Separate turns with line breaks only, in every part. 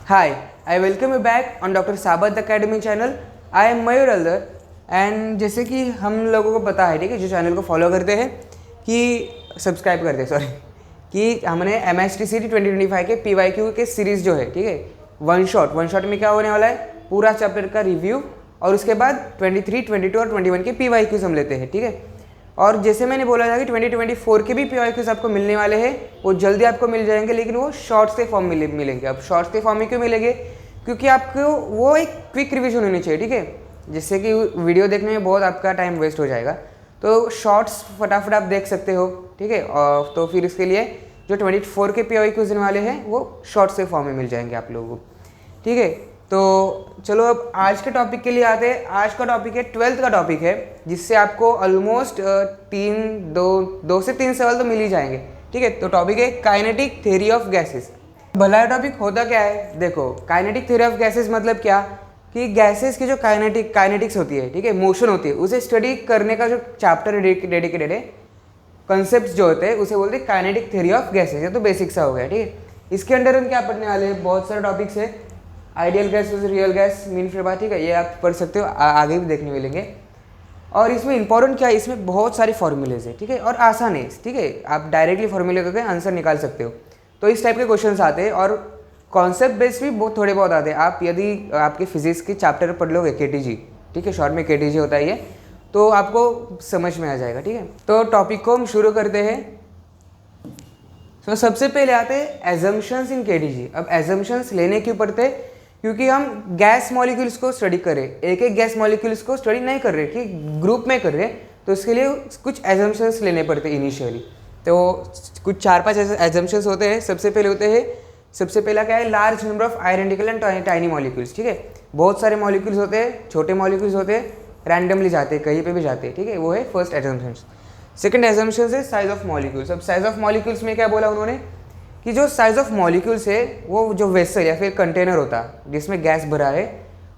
Hi, I welcome you back on Dr. Sabath Academy channel. I am Mayur Aldar and जैसे कि हम लोगों को पता है, ठीक है, जो चैनल को फॉलो करते हैं कि सब्सक्राइब करते हैं, सॉरी, कि हमने MHTCT 2025 के PYQ के सीरीज़ जो है, ठीक है, वन शॉट में क्या होने वाला है, पूरा चैप्टर का रिव्यू और उसके बाद 23, 22 और 21 के PYQs हम लेते हैं, ठीक है। और जैसे मैंने बोला था कि 2024 के भी PYQs आपको मिलने वाले हैं, वो जल्दी आपको मिल जाएंगे, लेकिन वो शॉर्ट्स के फॉर्म में मिलेंगे। अब शॉर्ट्स के फॉर्म में क्यों मिलेंगे? क्योंकि आपको वो एक क्विक रिविजन होनी चाहिए, ठीक है, जिससे कि वीडियो देखने में बहुत आपका टाइम वेस्ट हो जाएगा। तो शॉर्ट्स फटाफट आप देख सकते हो, ठीक है। और तो फिर इसके लिए जो 24 के PYQs वाले हैं वो शॉर्ट्स के फॉर्म में मिल जाएंगे आप लोगों को, ठीक है। तो चलो अब आज के टॉपिक के लिए आते हैं। आज का टॉपिक है 12th का टॉपिक है, जिससे आपको ऑलमोस्ट दो से तीन सवाल तो मिल ही जाएंगे, ठीक है। तो टॉपिक है काइनेटिक थ्योरी ऑफ गैसेस। भला टॉपिक होता क्या है? देखो, काइनेटिक थ्योरी ऑफ गैसेस मतलब क्या कि गैसेस की जो काइनेटिक्स होती है, ठीक है, मोशन होती है, उसे स्टडी करने का जो चैप्टर डेडिकेटेड है, कॉन्सेप्ट्स जो होते हैं उसे बोलते हैं काइनेटिक थ्योरी ऑफ गैसेस। ये तो बेसिक सा हो गया, ठीक है। इसके अंडर हम क्या पढ़ने वाले हैं? बहुत सारे टॉपिक्स है, ideal gas, real gas, mean free बात, ठीक है, ये आप पढ़ सकते हो, आगे भी देखने मिलेंगे। और इसमें इंपॉर्टेंट क्या है, इसमें बहुत सारी फॉर्मूलेज है, ठीक है, और आसान है, ठीक है, आप डायरेक्टली फॉर्मूले करके आंसर निकाल सकते हो। तो इस टाइप के क्वेश्चन आते हैं और कॉन्सेप्ट बेस्ड भी बहुत थोड़े बहुत आते हैं। आप यदि आपके फिजिक्स के चैप्टर पढ़ लोगे KTG, ठीक है, शॉर्ट में KTG होता है ये, तो आपको समझ में आ जाएगा, ठीक है। तो टॉपिक को हम शुरू करते हैं। तो सबसे पहले आते हैं एजम्पशंस इन KTG। अब एजम्पशंस लेने क्यों पड़ते हैं? क्योंकि हम गैस मॉलिक्यूल्स को स्टडी कर रहे हैं, एक एक गैस मॉलिक्यूल्स को स्टडी नहीं कर रहे कि ग्रुप में कर रहे हैं, तो इसके लिए कुछ एजम्पशंस लेने पड़ते हैं इनिशियली। तो कुछ 4-5 एजम्पशंस होते हैं। सबसे पहला क्या है? Large number of identical and tiny molecules, ठीक है, बहुत सारे मॉलिक्यूल्स होते हैं, छोटे मॉलिक्यूल्स होते हैं, रैंडमली जाते हैं, कहीं पे भी जाते हैं, ठीक है, वो है फर्स्ट एजम्पशंस। सेकंड एजम्पशंस है साइज ऑफ मॉलिक्यूल्स। अब साइज ऑफ मॉलिक्यूल्स में क्या बोला उन्होंने कि जो साइज ऑफ मॉलिक्यूल्स है वो जो वेसल या फिर कंटेनर होता है जिसमें गैस भरा है,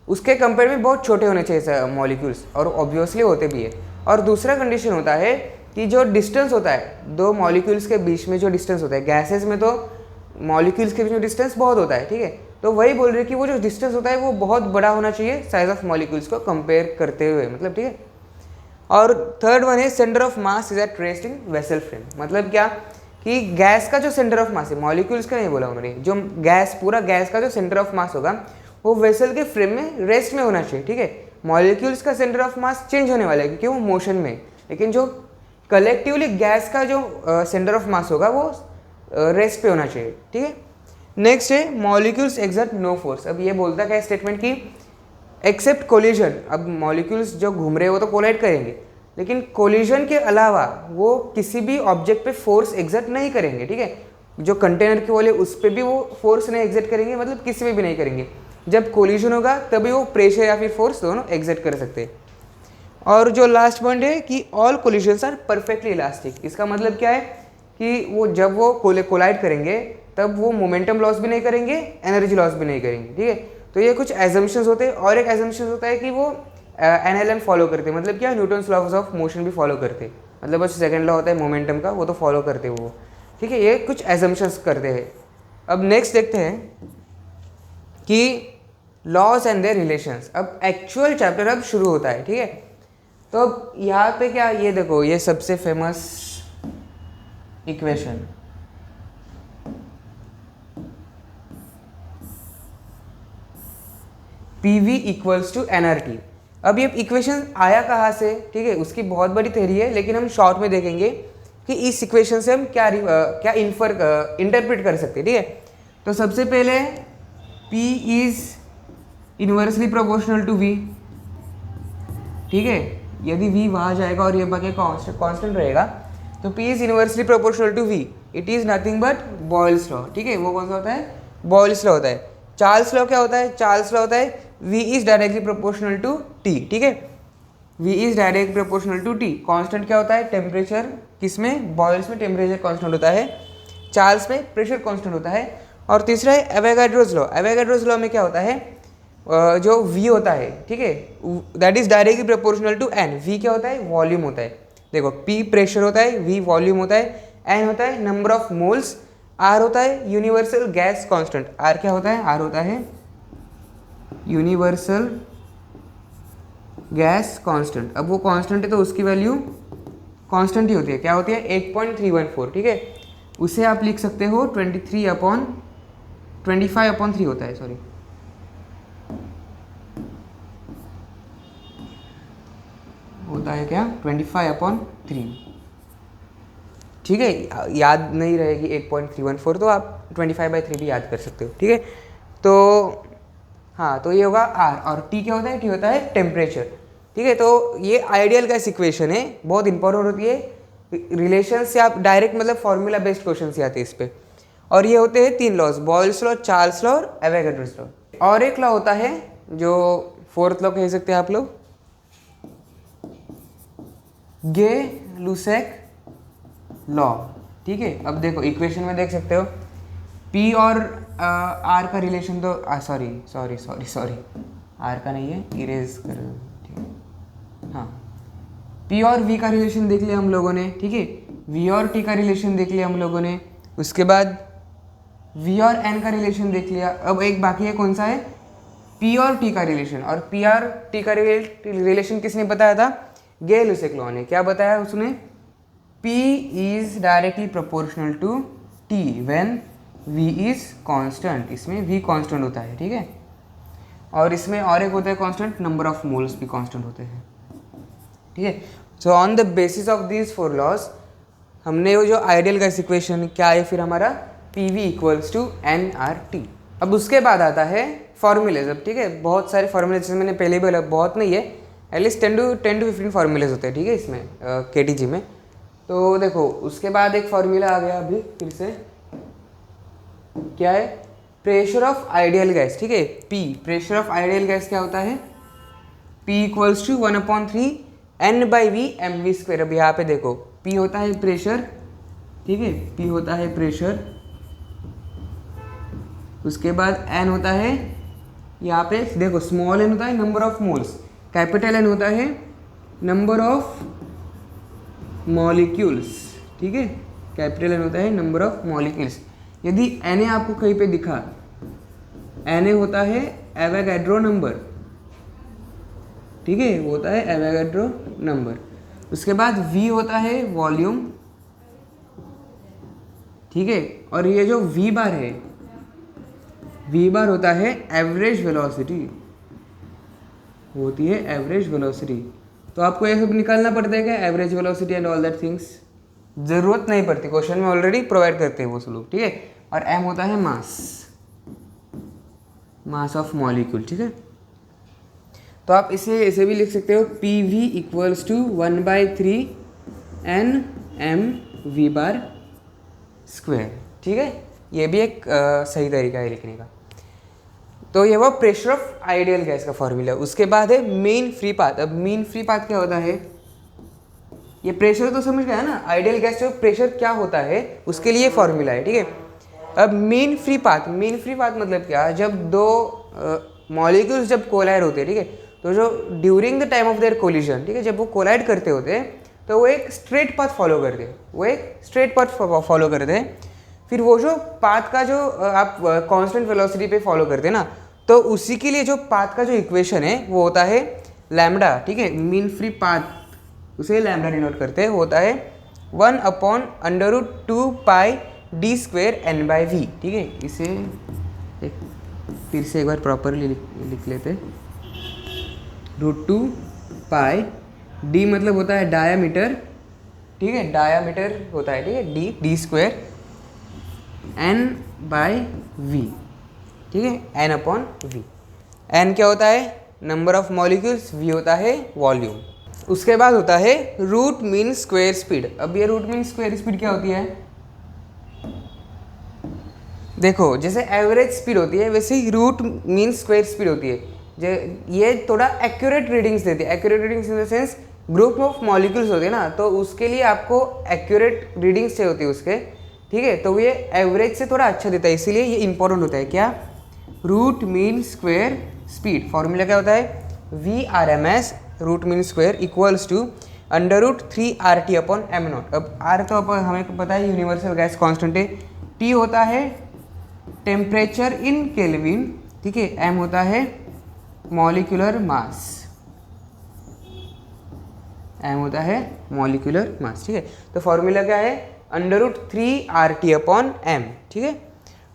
उसके कंपेयर में बहुत छोटे होने चाहिए मॉलिक्यूल्स, और ऑब्वियसली होते भी है। और दूसरा कंडीशन होता है कि जो डिस्टेंस होता है दो मॉलिक्यूल्स के बीच में, जो डिस्टेंस होता है, गैसेस में तो मॉलिक्यूल्स के बीच में डिस्टेंस बहुत होता है, ठीक है, तो वही बोल रहे कि वो जो डिस्टेंस होता है वो बहुत बड़ा होना चाहिए साइज ऑफ मॉलिक्यूल्स को कंपेयर करते हुए, मतलब, ठीक है। और थर्ड वन है centre of mass is at rest in vessel frame. मतलब क्या कि गैस का जो सेंटर ऑफ मास है, मॉलिक्यूल्स का नहीं बोला उन्होंने, जो पूरा गैस का जो सेंटर ऑफ मास होगा वो वेसल के फ्रेम में रेस्ट में होना चाहिए, ठीक है। मॉलिक्यूल्स का सेंटर ऑफ मास चेंज होने वाला है क्योंकि वो मोशन में, लेकिन जो कलेक्टिवली गैस का जो सेंटर ऑफ मास होगा वो रेस्ट पे होना चाहिए, ठीक है। नेक्स्ट है मॉलिक्यूल्स एक्सर्ट नो फोर्स। अब ये बोलता क्या है स्टेटमेंट की एक्सेप्ट कोलिजन। अब मॉलिक्यूल्स जो घूम रहे हैं वो तो कोलाइड करेंगे, लेकिन कोलिजन के अलावा वो किसी भी ऑब्जेक्ट पे फोर्स एग्जर्ट नहीं करेंगे, ठीक है। जो कंटेनर के वाले उस पर भी वो फोर्स नहीं एग्जर्ट करेंगे, मतलब किसी में भी नहीं करेंगे। जब कोलिजन होगा तभी वो प्रेशर या फिर फोर्स दोनों एग्जर्ट कर सकते हैं। और जो लास्ट पॉइंट है कि all collisions are perfectly elastic. इसका मतलब क्या है कि वो जब वो कोलाइड करेंगे तब वो मोमेंटम लॉस भी नहीं करेंगे, एनर्जी लॉस भी नहीं करेंगे, ठीक है। तो ये कुछ एजम्पशंस होते हैं। और एक एजम्पशन होता है कि वो NLM फॉलो करते हैं, मतलब क्या, न्यूटन्स लॉज ऑफ मोशन भी फॉलो करते हैं, मतलब बस सेकंड लॉ होता है मोमेंटम का, वो तो फॉलो करते हैं वो, ठीक है। ये कुछ एजम्पशंस करते हैं। अब नेक्स्ट देखते हैं कि लॉज एंड देयर रिलेशंस। अब एक्चुअल चैप्टर अब शुरू होता है, ठीक है। तो अब यहाँ पे क्या, ये देखो, ये सबसे famous equation, PV equals to NRT। अब ये इक्वेशन आया कहाँ से, ठीक है, उसकी बहुत बड़ी थ्योरी है, लेकिन हम शॉर्ट में देखेंगे कि इस इक्वेशन से हम क्या इंटरप्रेट कर सकते हैं, ठीक है। तो सबसे पहले P is inversely proportional to V, ठीक है। यदि V वहाँ जाएगा और ये बाकी कांस्टेंट रहेगा तो P is inversely proportional to V। It is nothing but Boyle's law, ठीक है। वो कौन सा होता है? बॉयल्स लॉ होता है। चार्ल्स लॉ क्या होता है? चार्ल्स लॉ होता है V is directly proportional to T, ठीक है। V is directly proportional to T। Constant क्या होता है? टेम्परेचर। किसमें? बॉयल्स में टेम्परेचर कांस्टेंट होता है, चार्ल्स में प्रेशर कांस्टेंट होता है। और तीसरा है एवोगाड्रोस लॉ। एवोगाड्रोस लॉ में क्या होता है? जो V होता है, ठीक है, that is directly proportional to N। V क्या होता है? वॉल्यूम होता है। देखो, P प्रेशर होता है, V वॉल्यूम होता है, N होता है नंबर ऑफ मोल्स आर होता है यूनिवर्सल गैस कांस्टेंट। आर क्या होता है? आर होता है यूनिवर्सल गैस कांस्टेंट। अब वो कांस्टेंट है तो उसकी वैल्यू कांस्टेंट ही होती है। क्या होती है? 8.314। ठीक है, उसे आप लिख सकते हो 25/3 होता है, सॉरी, होता है क्या? 25/3। ठीक है, याद नहीं रहेगी 8.314 तो आप 25/3 भी याद कर सकते हो। ठीक है, तो हाँ, तो ये होगा आर। और टी क्या होता है? टी होता है टेम्परेचर। ठीक है, तो ये आइडियल गैस इक्वेशन है, बहुत इंपॉर्टेंट होती है। रिलेशन से आप डायरेक्ट मतलब फॉर्मूला बेस्ड क्वेश्चन से आते हैं इस पे। और ये होते हैं 3 laws, Boyle's law, Charles law और एवोगाड्रोस लॉ। और एक लॉ होता है जो 4th लॉ कह सकते हैं आप लोग, गे-लुसेक लॉ। ठीक है, अब देखो इक्वेशन में देख सकते हो P और R का रिलेशन तो सॉरी R का नहीं है, इरेज कर। ठीक है, हाँ, P और V का रिलेशन देख लिया हम लोगों ने। ठीक है, V और T का रिलेशन देख लिया हम लोगों ने। उसके बाद V और N का रिलेशन देख लिया। अब एक बाकी है, कौन सा है? P और T का रिलेशन। और P और T का रिलेशन किसने बताया था? गे-लुसेक लॉ ने। क्या बताया उसने? P is directly proportional to T when V is constant। इसमें V constant होता है। ठीक है, और इसमें और एक होता है कांस्टेंट, नंबर ऑफ मोल्स भी कांस्टेंट होते हैं। ठीक है, so on the basis of these 4 laws हमने वो जो आइडियल गैस इक्वेशन क्या है फिर हमारा PV इक्वल्स टू nRT। अब उसके बाद आता है फॉर्मूलेज। अब ठीक है, बहुत सारे फॉर्मूलेज जैसे मैंने पहले बोला, बहुत नहीं है, एटलीस्ट 10 to 15 फॉर्मूलेज होते हैं। ठीक है, इसमें KTG में। तो देखो उसके बाद एक फॉर्मूला आ गया अभी फिर से, क्या है? Pressure of ideal gas. ठीक है, P, pressure of ideal gas क्या होता है? P equals to 1/3 N/V mv²। अब यहाँ पे देखो P होता है प्रेशर। ठीक है, P होता है प्रेशर, उसके बाद N होता है, यहाँ पे देखो स्मॉल n होता है number of moles, capital N होता है नंबर ऑफ मॉलिक्यूल्स। ठीक है, कैपिटल N होता है नंबर ऑफ मॉलिक्यूल्स। यदि Na आपको कहीं पे दिखा, Na होता है एवोगाड्रो नंबर। ठीक है, वो होता है एवोगाड्रो नंबर। उसके बाद V होता है वॉल्यूम। ठीक है, और ये जो V बार है, V बार होता है एवरेज वेलोसिटी, होती है एवरेज वेलोसिटी। तो आपको ये सब निकालना पड़ता है क्या? Average velocity and all that things जरूरत नहीं पड़ती, क्वेश्चन में ऑलरेडी प्रोवाइड करते हैं वो सब लोग। ठीक है, और M होता है मास ऑफ मॉलिक्यूल। ठीक है, तो आप इसे भी लिख सकते हो PV इक्वल्स टू 1/3 Nm/V²। ठीक है, ये भी एक सही तरीका है लिखने का। तो ये वो प्रेशर ऑफ आइडियल गैस का फॉर्मूला। उसके बाद है मीन फ्री पाथ। अब मीन फ्री पाथ क्या होता है? ये प्रेशर तो समझ गया ना, आइडियल गैस जो प्रेशर क्या होता है उसके लिए फॉर्मूला है। ठीक है, अब मीन फ्री पाथ मतलब क्या? जब दो मॉलिक्यूल्स जब कोलाइड होते हैं, ठीक है, तो जो during the time of their collision, ठीक है, जब वो कोलाइड करते होते हैं तो वो एक स्ट्रेट पाथ फॉलो करते हैं। फिर वो जो पाथ का जो आप कांस्टेंट वेलोसिटी पे फॉलो करते हैं ना, तो उसी के लिए जो पाथ का जो इक्वेशन है वो होता है लैम्डा। ठीक है, मीन फ्री पाथ उसे लैम्डा डिनोट करते हैं, होता है 1/√2 पाई d² N/V। ठीक है, इसे फिर से एक बार प्रॉपरली लिख लेते। √2 पाई, d मतलब होता है डायामीटर। ठीक है, डायामीटर होता है, ठीक है, d² N/V। ठीक है, N/V। N क्या होता है? Number of molecules. V होता है वॉल्यूम। उसके बाद होता है रूट मीन स्क्वायर स्पीड। अब ये रूट मीन स्क्वायर स्पीड क्या होती है? देखो जैसे एवरेज स्पीड होती है वैसे ही रूट मीन स्क्वायर स्पीड होती है। ये थोड़ा एक्यूरेट रीडिंग्स देती है। Accurate readings in the sense group of molecules होते हैं ना, तो उसके लिए आपको एक्यूरेट रीडिंग्स चाहिए होती है उसके। ठीक है, तो ये एवरेज से थोड़ा अच्छा देता है, इसीलिए ये इंपॉर्टेंट होता है। क्या? Root mean square speed. Formula क्या होता है? VRMS root mean square equals to √3 RT/m0। अब R तो हमें पता है यूनिवर्सल गैस कांस्टेंट है। T होता है टेम्परेचर इन केल्विन, ठीक है, M होता है मॉलिक्यूलर मास, M होता है मॉलिक्यूलर मास, ठीक है। तो फॉर्मूला क्या है, √3RT/m, ठीक है।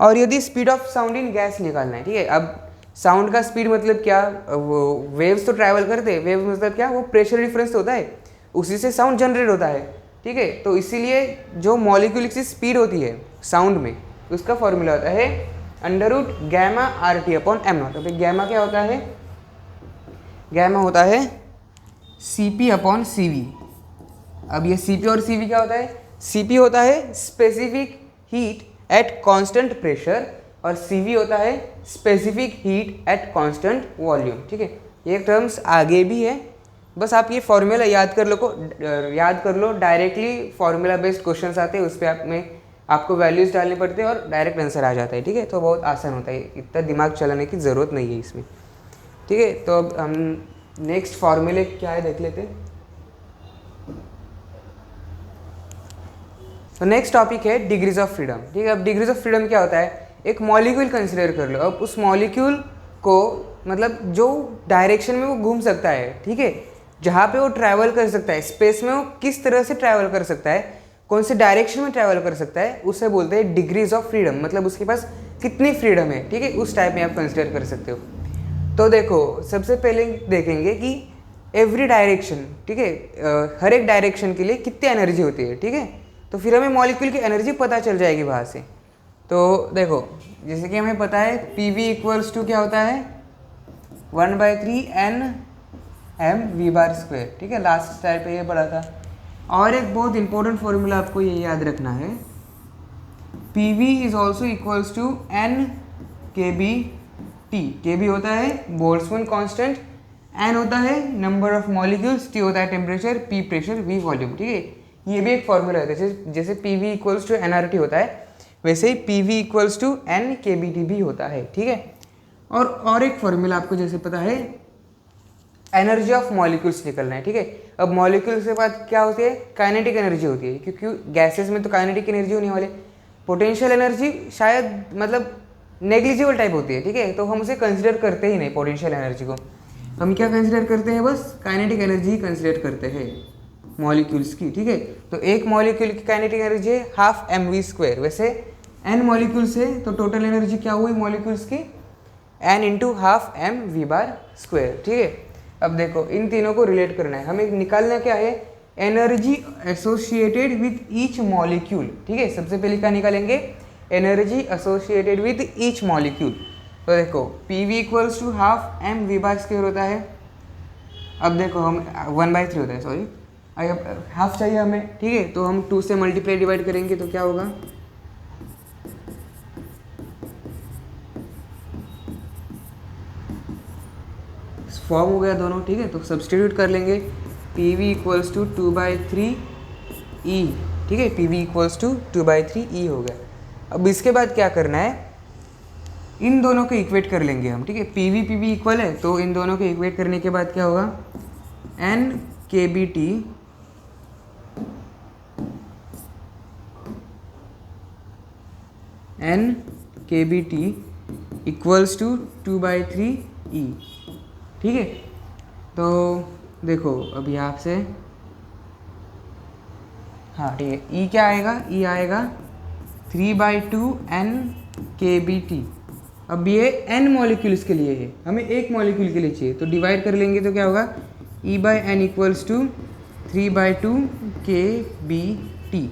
और यदि speed of sound in gas निकालना है, ठीक है। अब साउंड का स्पीड मतलब क्या, वो वेव्स तो ट्रैवल करते हैं, वेव्स मतलब क्या, वो प्रेशर डिफरेंस होता है, उसी से साउंड जनरेट होता है, ठीक है। तो इसीलिए जो मॉलिक्यूल की स्पीड होती है साउंड में, उसका फॉर्मूला होता है √γ/RT/m0। तो फिर गैमा क्या होता है, गैमा होता है Cp/Cv। अब ये Cp और Cv क्या होता है, Cp होता है specific heat at constant pressure और Cv होता है specific heat at constant volume, ठीक है। ये टर्म्स आगे भी है, बस आप ये फॉर्मूला याद कर लो। डायरेक्टली फॉर्मूला बेस्ड क्वेश्चंस आते हैं, उस पर आपको वैल्यूज डालने पड़ते हैं और डायरेक्ट आंसर आ जाता है, ठीक है। तो बहुत आसान होता है, इतना दिमाग चलाने की ज़रूरत नहीं है इसमें, ठीक है। तो अब हम नेक्स्ट फॉर्मूले क्या है देख लेते हैं। तो नेक्स्ट टॉपिक है डिग्रीज ऑफ फ्रीडम, ठीक है। अब डिग्रीज ऑफ फ्रीडम क्या होता है, एक मॉलिक्यूल कंसिडर कर लो। अब उस मॉलिक्यूल को मतलब जो डायरेक्शन में वो घूम सकता है, ठीक है, जहाँ पे वो ट्रैवल कर सकता है स्पेस में, वो किस तरह से ट्रैवल कर सकता है, कौन से डायरेक्शन में ट्रैवल कर सकता है, उसे बोलते हैं डिग्रीज ऑफ फ्रीडम। मतलब उसके पास कितनी फ्रीडम है, ठीक है, उस टाइप में आप कंसिडर कर सकते हो। तो देखो सबसे पहले देखेंगे कि एवरी डायरेक्शन, ठीक है, हर एक डायरेक्शन के लिए कितनी एनर्जी होती है, ठीक है। तो फिर हमें मॉलिक्यूल की एनर्जी पता चल जाएगी वहाँ से। तो देखो जैसे कि हमें पता है PV क्या होता है, 1/3 NmV², ठीक है, लास्ट स्लाइड पे ये पढ़ा था। और एक बहुत इंपॉर्टेंट फॉर्मूला आपको ये याद रखना है, PV is also equals to NkBT। KB होता है बोल्ट्जमैन कांस्टेंट, N होता है नंबर ऑफ मॉलिक्यूल्स, T होता है temperature, P pressure, V volume, ठीक है। ये भी एक फॉर्मूला है, जैसे PV इक्वल्स टू NRT होता है, वैसे ही PV इक्वल्स टू NkBT भी होता है, ठीक है। और एक फॉर्मूला आपको जैसे पता है, एनर्जी ऑफ मॉलिक्यूल्स निकलना है, ठीक है। अब मॉलिक्यूल्स के बाद क्या होती है, काइनेटिक एनर्जी होती है, क्योंकि गैसेस में तो काइनेटिक एनर्जी होने वाले, पोटेंशियल एनर्जी शायद मतलब नेग्लिजिबल टाइप होती है, ठीक है। तो हम उसे कंसिडर करते ही नहीं, पोटेंशियल एनर्जी को हम क्या कंसिडर करते हैं, बस काइनेटिक एनर्जी ही कंसिडर करते हैं मॉलिक्यूल्स की, ठीक है। तो एक मॉलिक्यूल की काइनेटिक एनर्जी है 12 mv²। वैसे n मॉलिक्यूल्स है तो टोटल एनर्जी क्या हुई मॉलिक्यूल्स की, n × 12 mv², ठीक है। अब देखो इन तीनों को रिलेट करना है, हमें निकालना क्या है, energy associated with each molecule, ठीक है। सबसे पहले क्या निकालेंगे, energy associated with each molecule. तो देखो PV इक्वल्स टू 12 mv² होता है। अब देखो हम 1/3 होता है, सॉरी, हाफ चाहिए हमें, ठीक है। तो हम 2 से मल्टीप्लाई डिवाइड करेंगे तो क्या होगा, फॉर्म हो गया दोनों, ठीक है। तो सब्सटीट्यूट कर लेंगे, PV इक्वल्स टू 2/3E, ठीक है, PV इक्वल्स टू 2/3E हो गया। अब इसके बाद क्या करना है, इन दोनों को इक्वेट कर लेंगे हम, ठीक है। PV इक्वल है, तो इन दोनों को इक्वेट करने के बाद क्या होगा, NkBT इक्वल्स टू 2/3E, ठीक है। तो देखो अब यहाँ से, हाँ ठीक है, E क्या आएगा, E आएगा 3/2 NkBT। अब ये n मॉलिक्यूल्स के लिए है, हमें एक मॉलिक्यूल के लिए चाहिए, तो डिवाइड कर लेंगे तो क्या होगा, E/n इक्वल्स टू 3/2 kBT।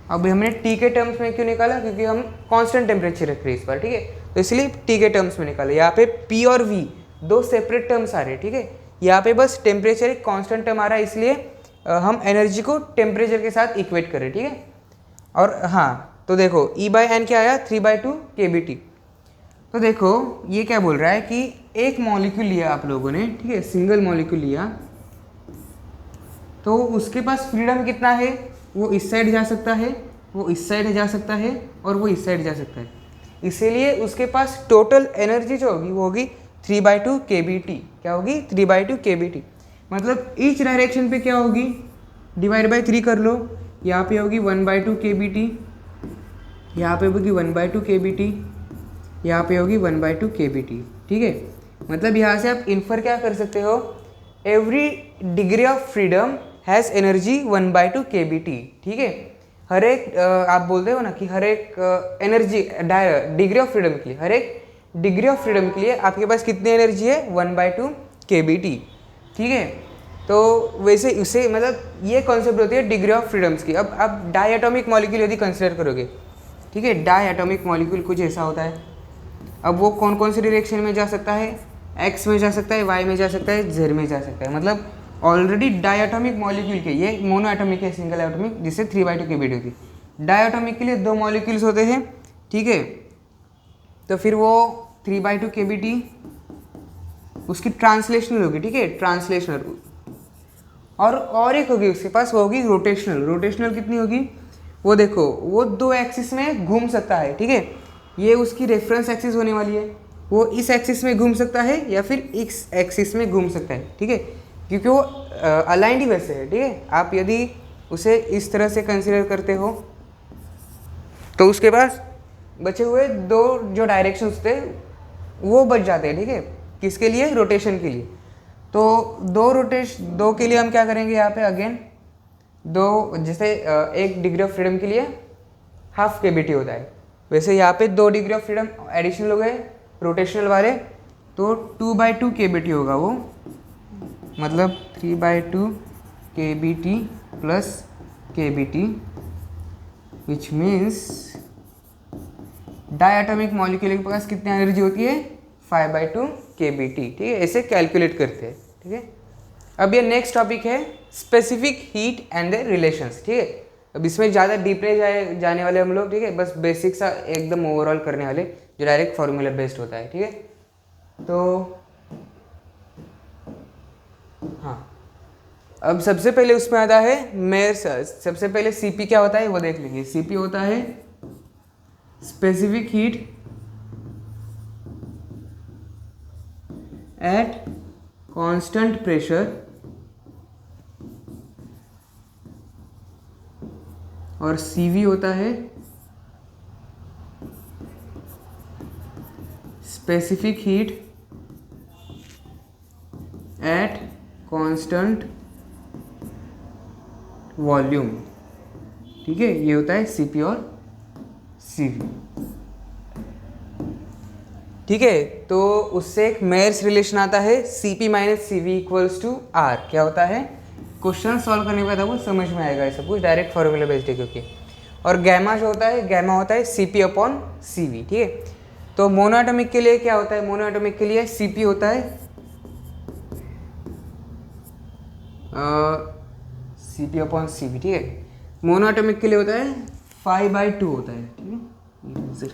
अब हमने T के टर्म्स में क्यों निकाला, क्योंकि हम कांस्टेंट टेम्परेचर रख रहे हैं इस बार, ठीक है। तो इसलिए T के टर्म्स में निकाला। यहाँ पे P और V दो सेपरेट टर्म्स आ रहे हैं, ठीक है। यहाँ पे बस टेम्परेचर एक कांस्टेंट टर्म आ रहा है, इसलिए हम एनर्जी को टेम्परेचर के साथ इक्वेट करें, ठीक है। और हाँ तो देखो E/n क्या आया, 3/2 kBT। तो देखो ये क्या बोल रहा है कि एक मॉलिक्यूल लिया आप लोगों ने, ठीक है, सिंगल मॉलिक्यूल लिया, तो उसके पास फ्रीडम कितना है, वो इस साइड जा सकता है, वो इस साइड जा सकता है, और वो इस साइड जा सकता है। इसीलिए उसके पास टोटल एनर्जी जो होगी वो होगी 3/2 kBT। क्या होगी, 3/2 kBT। मतलब ईच डायरेक्शन पे क्या होगी, डिवाइड बाय 3 कर लो, यहाँ पे होगी 1/2 kBT, यहाँ पे होगी 1/2 kBT, यहाँ पे होगी 1/2 kBT, ठीक है। मतलब यहाँ से आप इन्फर क्या कर सकते हो, every degree of freedom has energy 1/2 kBT, ठीक है। हर एक आप बोलते हो ना कि हर एक एनर्जी डिग्री ऑफ फ्रीडम के लिए, हर एक डिग्री ऑफ फ्रीडम के लिए आपके पास कितनी एनर्जी है, 1/2 kBT, ठीक है। तो वैसे इसे मतलब ये कॉन्सेप्ट होती है डिग्री ऑफ फ्रीडम्स की। अब आप डायटोमिक मॉलिक्यूल यदि कंसिडर करोगे, ठीक है, डायटोमिक मॉलिक्यूल कुछ ऐसा होता है। अब वो कौन कौन से डायरेक्शन में जा सकता है, एक्स में जा सकता है, वाई में जा सकता है, जेड में जा सकता है। मतलब ऑलरेडी डायटोमिक मॉलिक्यूल के, ये मोनो एटॉमिक है, सिंगल एटॉमिक, जिससे 3/2 kBT होती है। डायटोमिक के लिए 2 मॉलिक्यूल्स होते हैं, ठीक है। तो फिर वो 3/2 kBT उसकी ट्रांसलेशनल होगी, ठीक है, ट्रांसलेशनल। और एक होगी उसके पास, वो होगी रोटेशनल। रोटेशनल कितनी होगी, वो देखो, वो 2 एक्सिस में घूम सकता है, ठीक है। ये उसकी रेफरेंस एक्सिस होने वाली है, वो इस एक्सिस में घूम सकता है या फिर इस एक्सिस में घूम सकता है, ठीक है, क्योंकि वो अलाइंड ही वैसे है, ठीक है। आप यदि उसे इस तरह से कंसिडर करते हो तो उसके पास बचे हुए 2 जो डायरेक्शंस थे वो बच जाते हैं, ठीक है। किसके लिए, रोटेशन के लिए। तो 2 के लिए हम क्या करेंगे, यहाँ पे अगेन 2, जैसे 1 डिग्री ऑफ फ्रीडम के लिए 1/2 kBT होता है, वैसे यहाँ पे 2 डिग्री ऑफ फ्रीडम एडिशनल हो गए रोटेशनल वाले, तो 2/2 kBT होगा वो, मतलब 3/2 kBT plus kBT, which means diatomic molecule के पास कितनी एनर्जी होती है, 5/2 kBT, ठीक है। ऐसे कैलकुलेट करते हैं, ठीक है। अब ये नेक्स्ट टॉपिक है specific heat and the relations, ठीक है। अब इसमें ज़्यादा डीपली जाने वाले हम लोग, ठीक है, बस बेसिक सा एकदम ओवरऑल करने वाले, जो डायरेक्ट फॉर्मूला बेस्ड होता है, ठीक है। तो हाँ, अब सबसे पहले उसमें आता है सबसे पहले CP क्या होता है वो देख लेंगे। CP होता है specific heat at constant pressure, और CV होता है specific heat at constant volume, ठीक है। ये होता है CP और CV, ठीक है। तो उससे एक मेयर्स रिलेशन आता है, CP minus CV equals to R। क्या होता है, क्वेश्चन सॉल्व करने के बाद आपको समझ में आएगा, ये सब कुछ डायरेक्ट फॉर्मूला बेस्ड है क्योंकि। और गैमा जो होता है, गैमा होता है CP/CV, ठीक है। तो मोनोएटॉमिक के लिए क्या होता है, मोनोएटॉमिक के लिए CP होता है CP/CV, ठीक है। मोनोएटॉमिक के लिए होता है 5/2 होता है, ठीक है।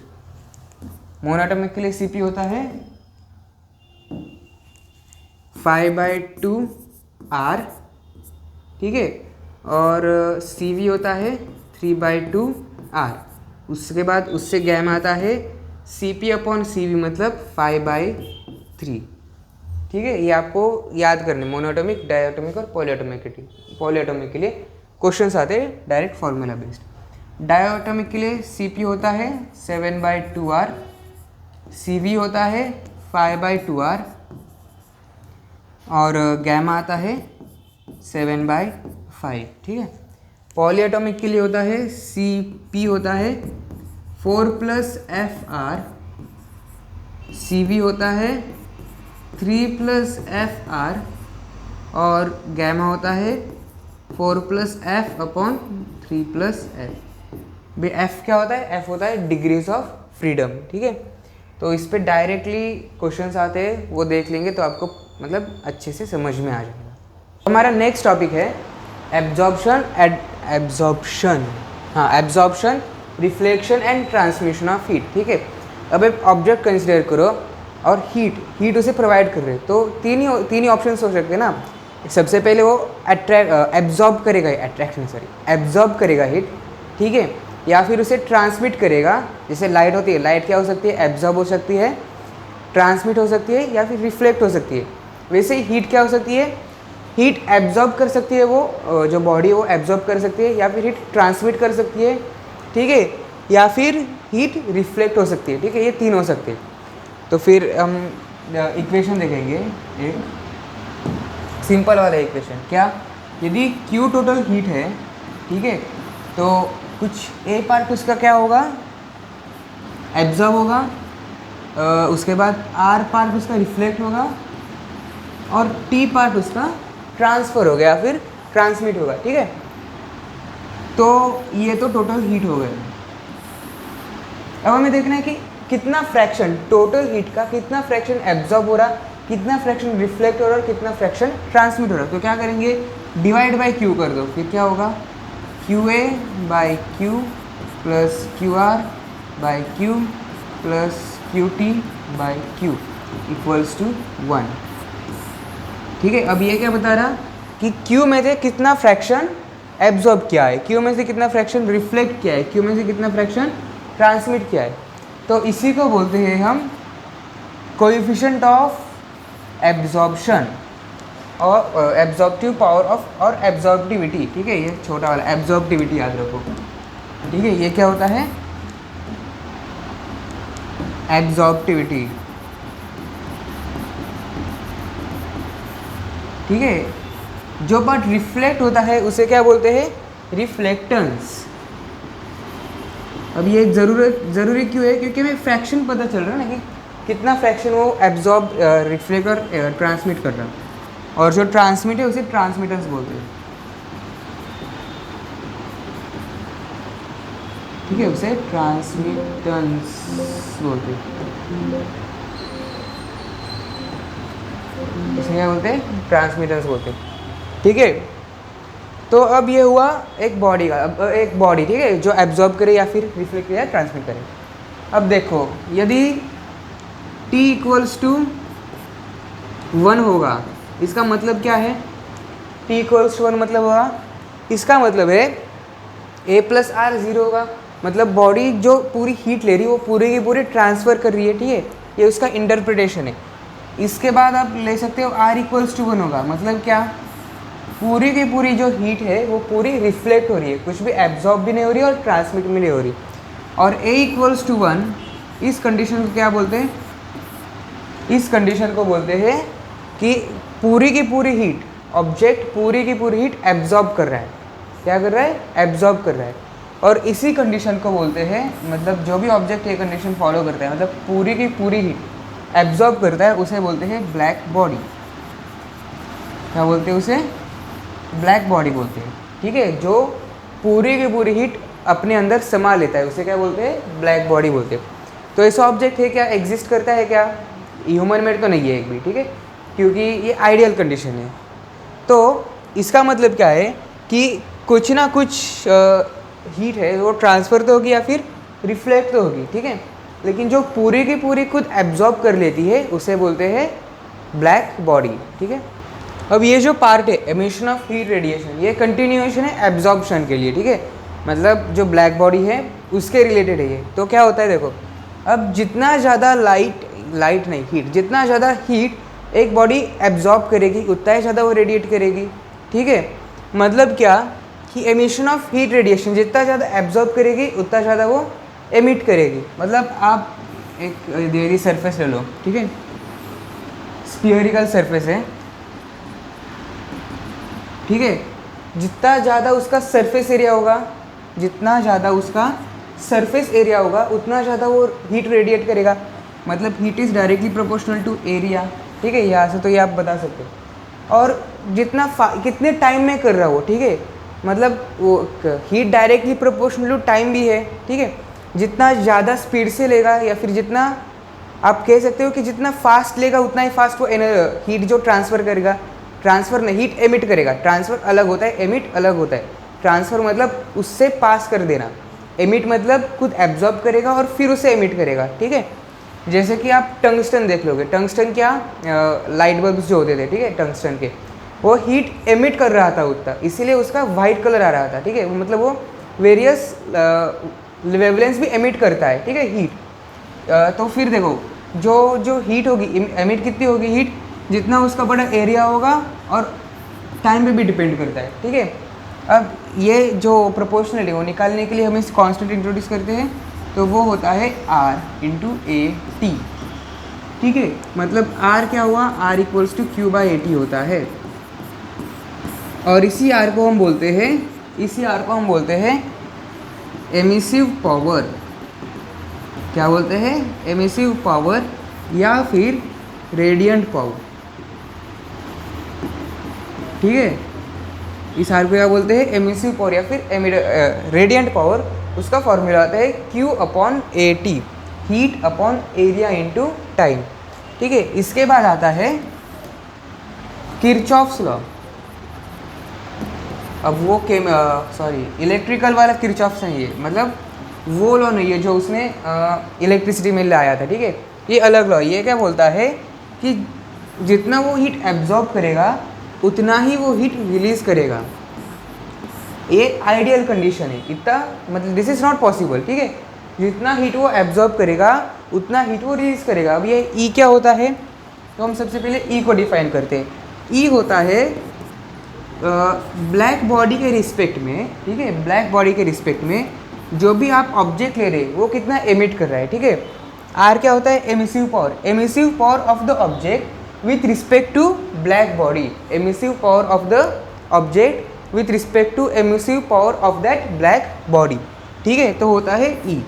मोनोएटॉमिक के लिए CP होता है 5/2 R, ठीक है, और CV होता है 3/2 R। उसके बाद उससे गैमा आता है CP/CV, मतलब 5/3, ठीक है। ये आपको याद करने, मोनोएटॉमिक, डायटोमिक और पॉलीएटॉमिक के लिए क्वेश्चंस आते हैं डायरेक्ट फार्मूला बेस्ड। डायटोमिक के लिए CP होता है 7/2 R, CV होता है 5/2 R, और गैमा आता है 7/5, ठीक है। पॉलीएटॉमिक के लिए होता है CP होता है 4+FR, CV होता है 3+FR, और गैमा होता है 4+F/3+F। भाई F क्या होता है, F होता है डिग्रीज ऑफ फ्रीडम, ठीक है। तो इस पे डायरेक्टली क्वेश्चंस आते हैं, वो देख लेंगे तो आपको मतलब अच्छे से समझ में आ जाएगा। हमारा नेक्स्ट टॉपिक है absorption, reflection and transmission of heat, ठीक है। अब एक ऑब्जेक्ट कंसिडर करो और हीट उसे प्रोवाइड कर रहे हैं, तो तीन ही ऑप्शन हो सकते हैं ना। सबसे पहले वो एब्जॉर्ब करेगा हीट, ठीक है, या फिर उसे ट्रांसमिट करेगा। जैसे लाइट होती है, लाइट क्या हो सकती है, एब्जॉर्ब हो सकती है, ट्रांसमिट हो सकती है, या फिर रिफ्लेक्ट हो सकती है। वैसे ही हीट क्या हो सकती है, हीट एब्जॉर्ब कर सकती है, वो जो बॉडी वो एब्जॉर्ब कर सकती है, या फिर हीट ट्रांसमिट कर सकती है, ठीक है, या फिर हीट रिफ्लेक्ट हो सकती है, ठीक है, ये तीन हो सकते हैं। तो फिर हम इक्वेशन देखेंगे, एक सिंपल वाला इक्वेशन। क्या, यदि Q टोटल हीट है, ठीक है, तो कुछ A पार्ट उसका क्या होगा, एब्जॉर्ब होगा, उसके बाद R पार्ट उसका रिफ्लेक्ट होगा और T पार्ट उसका ट्रांसफ़र हो गया या फिर ट्रांसमिट होगा, ठीक है। तो ये तो टोटल हीट हो गया। अब हमें देखना है कि कितना फ्रैक्शन टोटल हीट का, कितना फ्रैक्शन एब्जॉर्ब हो रहा, कितना फ्रैक्शन रिफ्लेक्ट हो रहा और कितना फ्रैक्शन ट्रांसमिट हो रहा। तो क्या करेंगे, डिवाइड बाय Q कर दो, फिर क्या होगा, QA by Q plus QR by Q plus QT by Q equals to 1, ठीक है। अब ये क्या बता रहा कि Q में से कितना फ्रैक्शन एब्जॉर्ब किया है, Q में से कितना फ्रैक्शन रिफ्लेक्ट किया है, Q में से कितना फ्रैक्शन ट्रांसमिट किया है। तो इसी को बोलते हैं हम कोएफिशिएंट ऑफ एब्जॉर्प्शन और एब्जॉर्प्टिव पावर ऑफ और एब्जॉर्प्टिविटी, ठीक है, ये छोटा वाला एब्जॉर्प्टिविटी याद रखो, ठीक है। ये क्या होता है, एब्जॉर्प्टिविटी, ठीक है। जो पार्ट रिफ्लेक्ट होता है उसे क्या बोलते हैं, रिफ्लेक्टेंस। अब ये ज़रूरी क्यों है, क्योंकि हमें फ्रैक्शन पता चल रहा है ना कि कितना फ्रैक्शन वो एब्जॉर्ब, रिफ्लेक्ट और ट्रांसमिट कर रहा है, और जो ट्रांसमिट है उसे ट्रांसमिटेंस बोलते हैं, ठीक है, उसे ट्रांसमिटेंस बोलते हैं, इसे क्या बोलते हैं, ट्रांसमिटेंस बोलते हैं, ठीक है। तो अब ये हुआ एक बॉडी का, अब एक बॉडी, ठीक है, जो एब्जॉर्ब करे या फिर रिफ्लेक्ट करे या ट्रांसमिट करे। अब देखो, यदि T इक्वल्स टू 1 होगा, इसका मतलब क्या है, T इक्वल्स टू 1 मतलब होगा, इसका मतलब है A प्लस R 0 होगा, मतलब बॉडी जो पूरी हीट ले रही है वो पूरी की पूरी ट्रांसफ़र कर रही है, ठीक है, ये उसका इंटरप्रिटेशन है। इसके बाद आप ले सकते हो R इक्वल्स टू 1 होगा, मतलब क्या, पूरी की पूरी जो हीट है वो पूरी रिफ्लेक्ट हो रही है, कुछ भी एब्जॉर्ब भी नहीं हो रही है और ट्रांसमिट भी नहीं हो रही। और A इक्वल्स टू 1, इस कंडीशन को क्या बोलते हैं, इस कंडीशन को बोलते हैं कि पूरी की पूरी हीट, ऑब्जेक्ट पूरी की पूरी हीट एब्जॉर्ब कर रहा है, क्या कर रहा है, एब्जॉर्ब कर रहा है। और इसी कंडीशन को बोलते हैं, मतलब जो भी ऑब्जेक्ट ये कंडीशन फॉलो करता है, मतलब पूरी की पूरी हीट एब्जॉर्ब करता है, उसे बोलते हैं ब्लैक बॉडी। क्या बोलते हैं उसे, ब्लैक बॉडी बोलते हैं, ठीक है, जो पूरी की पूरी हीट अपने अंदर समा लेता है, उसे क्या बोलते हैं, ब्लैक बॉडी बोलते हैं। तो ऐसा ऑब्जेक्ट है क्या, एग्जिस्ट करता है क्या, ह्यूमन मेड तो नहीं है एक भी, ठीक है, क्योंकि ये आइडियल कंडीशन है। तो इसका मतलब क्या है कि कुछ ना कुछ हीट है वो ट्रांसफ़र तो होगी या फिर रिफ्लेक्ट तो होगी, ठीक है, लेकिन जो पूरी की पूरी खुद एब्जॉर्ब कर लेती है उसे बोलते हैं ब्लैक बॉडी, ठीक है। अब ये जो पार्ट है एमिशन ऑफ हीट रेडिएशन, ये कंटिन्यूएशन है एब्जॉर्प्शन के लिए, ठीक है, मतलब जो ब्लैक बॉडी है उसके रिलेटेड है ये। तो क्या होता है देखो, अब जितना ज़्यादा लाइट नहीं हीट, जितना ज़्यादा हीट एक बॉडी एब्जॉर्ब करेगी उतना ही ज़्यादा वो रेडिएट करेगी, ठीक है। मतलब क्या कि एमिशन ऑफ हीट रेडिएशन जितना ज़्यादा एब्जॉर्ब करेगी उतना ज़्यादा वो एमिट करेगी। मतलब आप एक देरी सरफेस ले लो, ठीक है, स्फीयरिकल सरफेस है, ठीक है, जितना ज़्यादा उसका सरफेस एरिया होगा, जितना ज़्यादा उसका सरफेस एरिया होगा उतना ज़्यादा वो हीट रेडिएट करेगा। मतलब heat is directly proportional to area, ठीक है, यहाँ से तो ये आप बता सकते हो। और जितना कितने टाइम में कर रहा हो, ठीक है, मतलब वो heat directly proportional to time भी है, ठीक है, जितना ज़्यादा स्पीड से लेगा या फिर जितना आप कह सकते हो कि जितना फास्ट लेगा उतना ही फास्ट वो हीट जो ट्रांसफ़र करेगा, ट्रांसफ़र नहीं, हीट एमिट करेगा। ट्रांसफ़र अलग होता है, एमिट अलग होता है। ट्रांसफ़र मतलब उससे पास कर देना, एमिट मतलब खुद एब्जॉर्ब करेगा और फिर उसे एमिट करेगा, ठीक है। जैसे कि आप टंगस्टन देख लोगे, टंगस्टन क्या लाइट बल्ब्स जो होते थे, ठीक है, टंगस्टन के, वो हीट एमिट कर रहा था उतना, इसीलिए उसका वाइट कलर आ रहा था, ठीक है, मतलब वो वेरियस वेवलेंस भी एमिट करता है, ठीक है, हीट। तो फिर देखो जो हीट होगी, एमिट कितनी होगी हीट, जितना उसका बड़ा एरिया होगा और टाइम पे भी डिपेंड करता है, ठीक है। अब ये जो प्रोपोर्शनल है वो निकालने के लिए हम इस कांस्टेंट इंट्रोड्यूस करते हैं, तो वो होता है R इंटू ए टी। ठीक है, मतलब R क्या हुआ, R equals to Q by A T होता है। और इसी R को हम बोलते हैं एमिसिव पावर। क्या बोलते हैं, एमिसिव पावर या फिर रेडियंट पावर। ठीक है, इस R को क्या बोलते हैं, एमिसिव पावर या फिर रेडियंट पावर। उसका फॉर्मूला आता है Q upon A T, heat upon area into time. ठीक है, इसके बाद आता है किरचॉफ्स लॉ। अब वो इलेक्ट्रिकल वाला किरचॉफ्स नहीं है, मतलब वो लॉ नहीं है जो उसने इलेक्ट्रिसिटी में लाया था। ठीक है, ये अलग लॉ। ये क्या बोलता है कि जितना वो हीट एब्जॉर्ब करेगा उतना ही वो हीट रिलीज करेगा। ये आइडियल कंडीशन है, इतना मतलब दिस इज़ नॉट पॉसिबल। ठीक है, जितना हीट वो एब्जॉर्ब करेगा उतना हीट वो रिलीज करेगा। अब ये ई क्या होता है, तो हम सबसे पहले ई को डिफाइन करते हैं। ई होता है ब्लैक बॉडी के रिस्पेक्ट में। ठीक है, ब्लैक बॉडी के रिस्पेक्ट में जो भी आप ऑब्जेक्ट ले रहे हैं वो कितना एमिट कर रहा है। ठीक है, आर क्या होता है, emissive power. Emissive power of the object with respect to black body, emissive power of the object with respect to emissive power of that black body. ठीक है, तो होता है ई।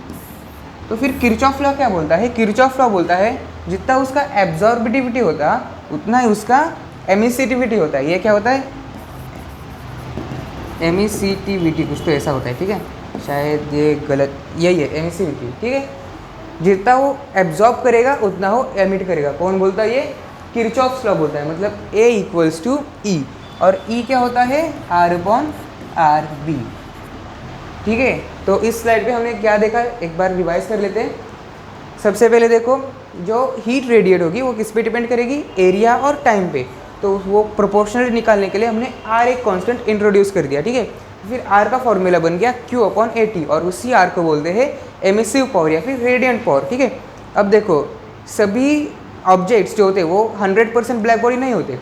तो फिर किरचॉफ लॉ क्या बोलता है, किरचॉफ लॉ बोलता है जितना उसका एब्जॉर्बिटिविटी होता उतना ही उसका एमिसिटिविटी होता है। ये क्या होता है, एमिसिटिविटी, कुछ तो ऐसा होता है। ठीक है, शायद ये गलत, यही है एमिसिविटी। ठीक है, जितना वो एब्जॉर्ब करेगा उतना वो एमिट करेगा। कौन बोलता है, ये किरचॉफ्स लॉ बोलता है। मतलब A इक्वल्स टू ई, और E क्या होता है, R अपॉन आर बी। ठीक है, तो इस स्लाइड पे हमने क्या देखा, एक बार रिवाइज कर लेते हैं। सबसे पहले देखो, जो हीट रेडिएट होगी वो किस पे डिपेंड करेगी, एरिया और टाइम पे। तो वो प्रोपोर्शनल निकालने के लिए हमने R एक कांस्टेंट इंट्रोड्यूस कर दिया। ठीक है, फिर R का फॉर्मूला बन गया Q अपॉन ए टी, और उसी R को बोलते हैं एमिसिव पावर या फिर रेडियंट पावर। ठीक है, अब देखो सभी ऑब्जेक्ट्स जो होते हैं वो 100% ब्लैक बॉडी नहीं होते,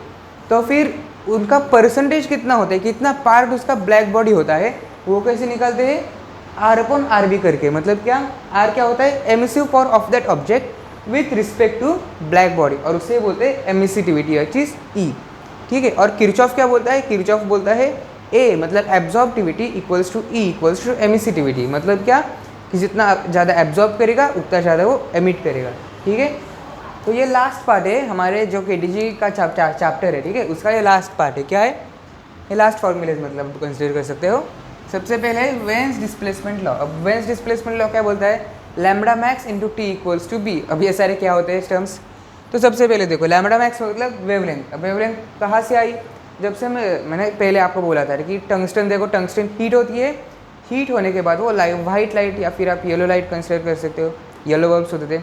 तो फिर उनका परसेंटेज कितना होता है, कितना पार्ट उसका ब्लैक बॉडी होता है, वो कैसे निकालते हैं, R अपॉन आर बी करके। मतलब क्या, R क्या होता है, emissive power of that object with respect to black body, और उससे बोलते हैं एमिसिटिविटी या चीज़ ई। ठीक है, और किरचॉफ क्या बोलता है, किरचॉफ बोलता है ए मतलब absorptivity equals to E equals to emissivity. मतलब क्या, कि जितना ज़्यादा एब्जॉर्ब करेगा उतना ज़्यादा वो एमिट करेगा। ठीक है, तो ये लास्ट पार्ट है हमारे जो KTG का चैप्टर है। ठीक है, उसका ये लास्ट पार्ट है। क्या है, ये लास्ट फॉर्मूलेज मतलब कंसिडर कर सकते हो। सबसे पहले वेन्स डिस्प्लेसमेंट लॉ। अब वेन्स डिस्प्लेसमेंट लॉ क्या बोलता है, lambda max into T equals to B. अब ये सारे क्या होते हैं टर्म्स, तो सबसे पहले देखो लैम्बडा मैक्स मतलब वेवलेंथ। अब वेवलेंथ कहाँ से आई, जब से मैंने पहले आपको बोला था कि टंगस्टन, देखो टंगस्टन हीट होती है, हीट होने के बाद वो वाइट लाइट या फिर आप येलो लाइट कंसिडर कर सकते हो, येलो बल्ब्स होते थे,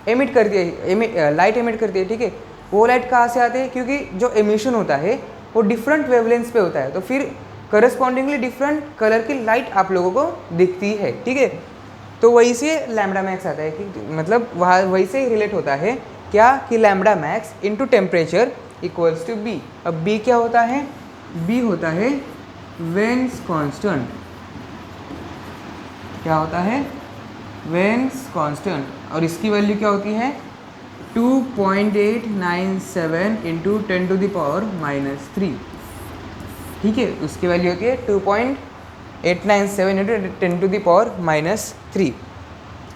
एमिट करती है, लाइट एमिट करती है। ठीक है, वो लाइट कहाँ से आते हैं, क्योंकि जो एमिशन होता है वो डिफरेंट वेवलेंथ्स पे होता है, तो फिर करस्पॉन्डिंगली डिफरेंट कलर की लाइट आप लोगों को दिखती है। ठीक है, तो वही से लैम्बडा मैक्स आता है कि मतलब वहाँ वही से रिलेट होता है क्या, कि lambda max into temperature equals to B. अब बी क्या होता है, बी होता है वेन्स कांस्टेंट। क्या होता है, वेन्स कांस्टेंट, और इसकी वैल्यू क्या होती है 2.897 इंटू 10 टू द पावर -3। ठीक है, उसकी वैल्यू होती है 2.897 इंटू 10 टू द पावर -3।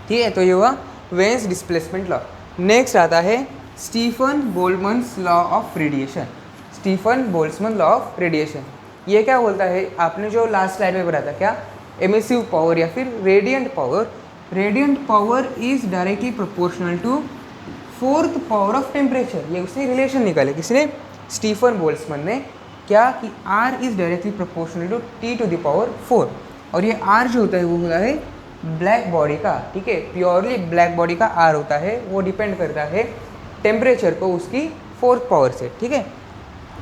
ठीक है, तो ये हुआ वेन्स डिस्प्लेसमेंट लॉ। नेक्स्ट आता है Stefan Boltzmann law of radiation. Stefan Boltzmann law of radiation ये क्या बोलता है, आपने जो लास्ट स्लाइड में पढ़ा था, क्या, एमिसिव पावर या फिर radiant power. Radiant power is directly proportional to 4th power of temperature. ये उसने रिलेशन निकाले, किसने, स्टीफन बोल्ट्जमैन ने। क्या, कि R is directly proportional to T to the power 4, और ये R जो होता है वो होता है ब्लैक बॉडी का। ठीक है, प्योरली ब्लैक बॉडी का R होता है, वो डिपेंड करता है टेम्परेचर को उसकी 4th पावर से। ठीक है,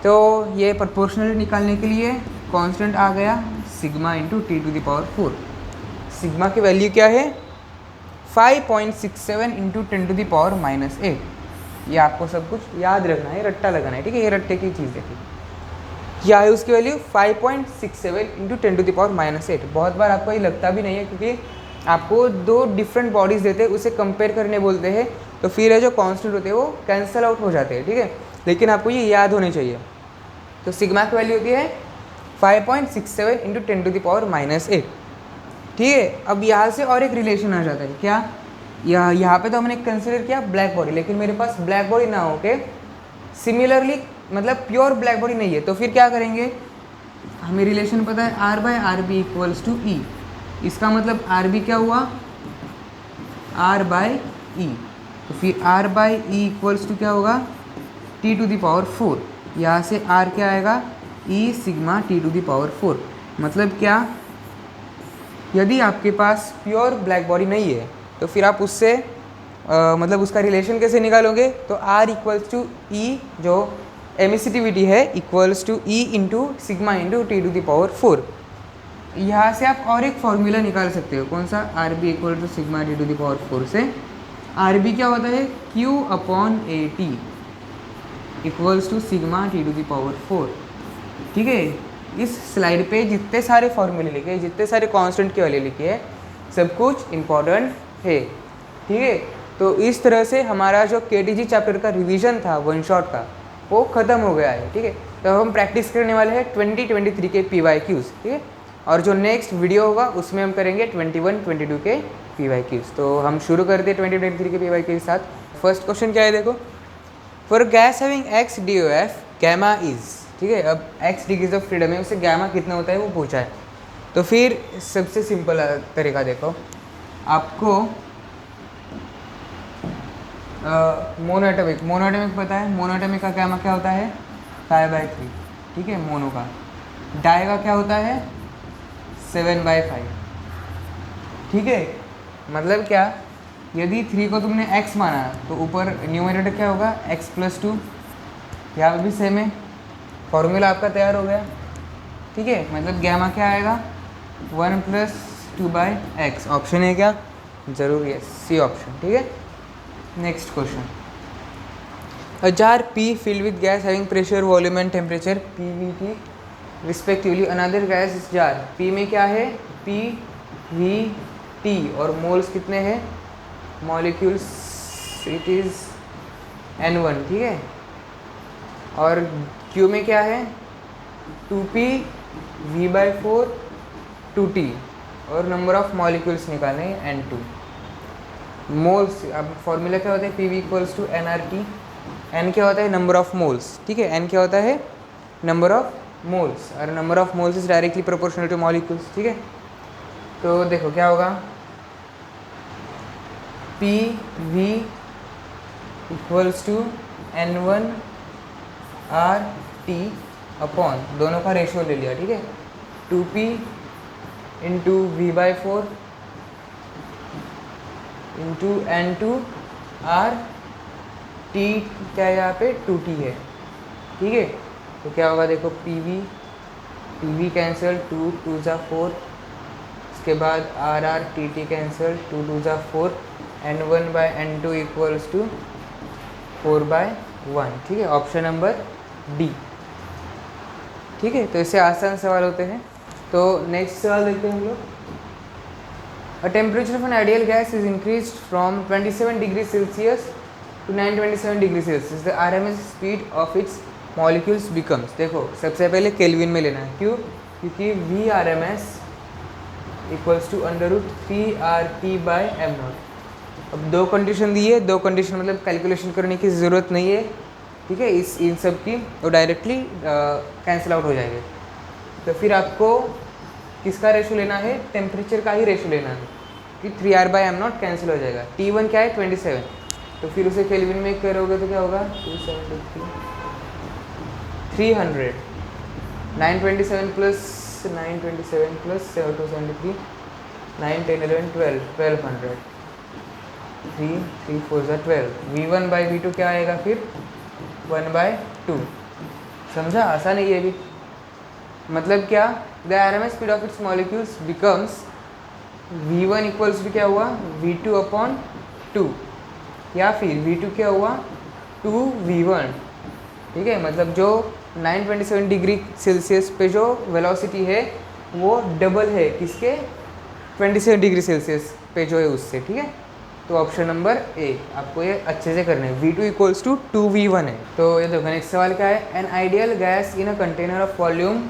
तो ये प्रोपोर्शनल निकालने के लिए कांस्टेंट आ गया sigma into T to the power 4। Sigma की वैल्यू क्या है 5.67 इंटू 10 टू द पावर -8। ये आपको सब कुछ याद रखना है, रट्टा लगाना है। ठीक है, ये रट्टे की चीज़ देखिए। क्या है उसकी वैल्यू 5.67 इंटू 10⁻⁻8। बहुत बार आपको ये लगता भी नहीं है, क्योंकि आपको दो डिफरेंट बॉडीज़ देते हैं, उसे कंपेयर करने बोलते हैं, तो फिर जो कांस्टेंट होते हैं वो कैंसिल आउट हो जाते हैं, ठीक है। लेकिन आपको ये याद होने चाहिए। तो सिग्मा की वैल्यू होती है 5.67 इंटू 10⁻⁻8, ठीक है। अब यहाँ से और एक रिलेशन आ जाता है, क्या, यहाँ पे तो हमने कंसिडर किया ब्लैक बॉडी, लेकिन मेरे पास ब्लैक बॉडी ना हो के सिमिलरली मतलब प्योर ब्लैक बॉडी नहीं है, तो फिर क्या करेंगे, हमें रिलेशन पता है R/RB इक्वल्स टू E। इसका मतलब RB क्या हुआ, R/E, तो फिर R/E इक्वल्स टू क्या होगा, T⁴। यहाँ से R क्या आएगा, E सिग्मा T⁴। मतलब क्या, यदि आपके पास प्योर ब्लैक बॉडी नहीं है तो फिर आप उससे मतलब उसका रिलेशन कैसे निकालोगे, तो R इक्वल्स टू E जो एमिसिटिविटी है equals to E into sigma into T⁴। यहाँ से आप और एक फॉर्मूला निकाल सकते हो, कौन सा, RB equal to sigma T⁴ से RB क्या होता है, Q/AT equals to sigma T⁴, ठीक है। इस स्लाइड पे जितने सारे फॉर्मूले लिखे हैं, जितने सारे कांस्टेंट के वाले लिखे हैं, सब कुछ इम्पॉर्टेंट है, ठीक है। तो इस तरह से हमारा जो KTG चैप्टर का रिवीजन था वन शॉट का, वो ख़त्म हो गया है, ठीक है। तो हम प्रैक्टिस करने वाले हैं 2023 के PYQs, ठीक है। और जो नेक्स्ट वीडियो होगा उसमें हम करेंगे 21-22 के PYQs। तो हम शुरू करते हैं 2023 के PYQ के साथ। फर्स्ट क्वेश्चन क्या है, देखो, for gas having x DOF gamma is, ठीक है। अब x डिग्रीज ऑफ फ्रीडम है, उससे गैमा कितना होता है वो पूछा है। तो फिर सबसे सिंपल तरीका देखो, आपको मोनोएटमिक पता है, मोनोएटमिक का गैमा क्या होता है, 5/3, ठीक है, मोनो का। डाई का क्या होता है, 7/5, ठीक है। मतलब क्या, यदि 3 को तुमने x माना तो ऊपर न्यूमरेटर क्या होगा, x+2, यहाँ पे भी सेम है, फॉर्मूला आपका तैयार हो गया, ठीक है। मतलब गैमा क्या आएगा, 1 + 2/x। ऑप्शन है क्या, जरूर है, सी ऑप्शन, ठीक है। Next question, a jar P filled with gas having pressure, volume and temperature PVT respectively, another gas jar P में क्या है, PVT, और मोल्स कितने हैं, मॉलिक्यूल्स इट इज़ N1, ठीक है। और Q में क्या है, 2P V/4 2T, और नंबर ऑफ मॉलिक्यूल्स निकालने हैं N2। मोल्स, अब फॉर्मूला क्या होता है, PV equals to nRT। N क्या होता है, नंबर ऑफ मोल्स, ठीक है। N क्या होता है, नंबर ऑफ मोल्स, और number of moles is directly proportional to molecules, ठीक है। तो देखो क्या होगा, PV equals to N1 RT upon, दोनों का रेशियो ले लिया, ठीक है, 2P into V/4 into N2 RT, क्या है यहाँ पे 2T है, ठीक है। तो क्या होगा, देखो PV कैंसिल, 2 × 4, इसके बाद RT cancel, 2 × 4, N1/N2 equals to 4/1, ठीक है। ऑप्शन नंबर डी, ठीक है। तो इससे आसान सवाल होते हैं। तो नेक्स्ट सवाल देखते हैं हम लोग, A temperature of an ideal gas is increased from 27 degrees Celsius to 927 degrees Celsius. The RMS speed of its molecules becomes, देखो सबसे पहले केल्विन में लेना है, क्यों, क्योंकि VRMS इक्वल्स टू √3RT/m0। अब दो कंडीशन दी है, दो कंडीशन मतलब कैलकुलेशन करने की ज़रूरत नहीं है, ठीक है। इन सब की वो डायरेक्टली कैंसिल आउट हो जाएंगे। तो फिर आपको किसका रेशो लेना है, टेम्परेचर का ही रेशो लेना है, कि 3R/m0 कैंसिल हो जाएगा। T1 क्या है, 27, तो फिर उसे केल्विन में करोगे तो क्या होगा, 273 300, 927 प्लस 273, 9 10 11 12 1200, 3 3 4 12। V1/V2 क्या आएगा फिर, 1/2। समझा, आसान है ये भी। मतलब क्या, the RMS speed of its molecules becomes, V1 equals to क्या हुआ, V2/2, या फिर V2 क्या हुआ, 2V1, ठीक है। मतलब जो 927 डिग्री सेल्सियस पे जो वेलोसिटी है वो डबल है किसके, 27 डिग्री सेल्सियस पे जो है उससे, ठीक है। तो ऑप्शन नंबर ए आपको ये अच्छे से करना है। V2 इक्वल्स टू 2V1 है। तो ये देखो नेक्स्ट सवाल क्या है, N ideal gas in a container of volume